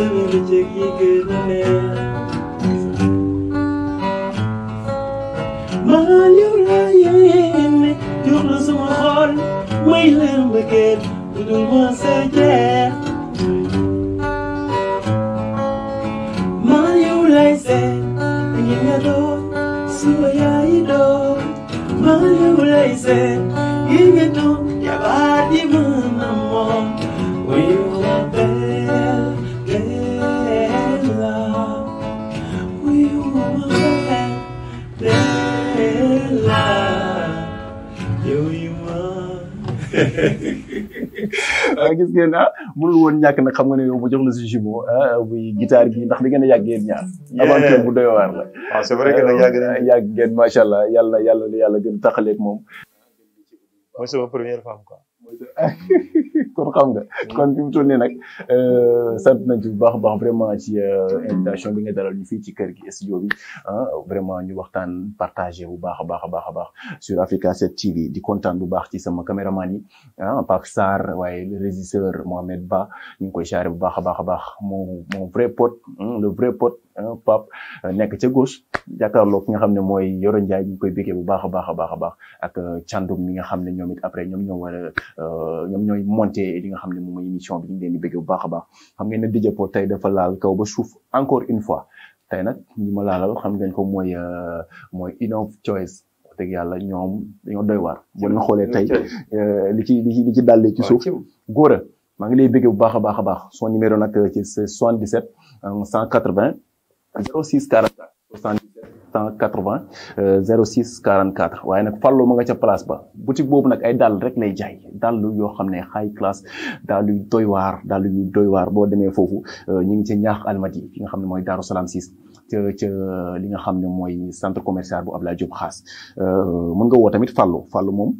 sama bëccëg yi gën a neex man yow laa yéene jox la sama xol may la mbëggeel bu dul ma sa jeex man yow lay seet ngi nga doon suma yaayi doon man yow lay seet ngi nga doon yabaat yi mën a moom wuyu ma bella wuyu ma bella yow yu ma gis ngeen mënul woon ñàkk nag xam nga ne yow ma jox la si jumeau buy guitare gi ndax di ngeen a yàgg ngeen ñaar aventure bu doy waar la waaw c'est vrai que nag yàgg ngeen macha allah yàlla gën taxaleeg moom mooy sama première femme quoi kon xam nga kon fi mu toll nii nag sant nañ ci bu baax a baax vraiment ci invitation bi nga dalal ñu fii ci kër gi studio bi vraiment ñu waxtaan partagé bu baax a baax sur Africa 7 TV di kontaan bu baax ci sama caméraman yi Pape Sarr waaye le régisseur Mohamed Ba ñu ngi koy charré bu baax a baax mon vrai pote le vrai pote Pape nekk ca gauche jàkkaarloo ki nga xam ne mooy Yoro Ndiaye ñu ngi koy béggee bu baax a baax ak Thiandoum mi nga xam ne ñoom it après ñoom ñoo war a ñoom ñooy monté li nga xam ne moom mooy émission bi ñu ngi leen di béggee bu baax a baax xam ngeen ne DJ Pod tey dafa laal kaw ba suuf encore une fois tey nag ñi ma laalal xam ngeen ko mooy Innov Choice wax dëgg yàlla ñoom dañoo doy waar boo leen xoolee tey li ci dalee ci suuf góor a maa ngi lay béggee bu baax a baax son numéro nag ci 77 180 06 44 180 06 44 waaye nag Fallou ma nga ca place ba boutique boobu nag ay dàll rek lay jaay dàll yoo xam ne high class dàll yu doy waar boo demee foofu ñu ngi ci ñaax almadi fi nga xam ne mooy Darou Salam 6 ca li nga xam ne mooy centre commercial bu Abdoulaye Diop Xaas mën nga woo tamit Fallou moom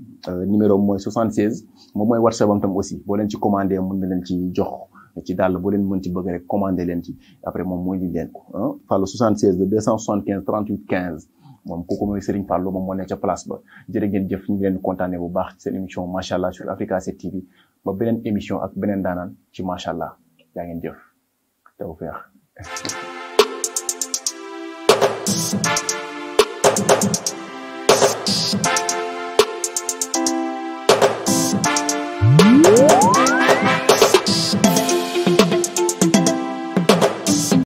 numéro mooy 76 moom mooy WhatsApp am tam aussi boo leen ci commandé mën na leen ci jox ci dàll boo leen mën ci bëgg rek commandé leen ci après moom mooy li leen ko Fallou 76 de 275 38 15 moom kooku mooy Serigne Fallou moom moo nekk ca place ba jërë ngeen jëf ñu ngi leen kontaane bu baax ci seen émission macha allah sur Africa 7 TV ba beneen émission ak beneen daanaan ci macha allah yaa ngeen jëf tawfeex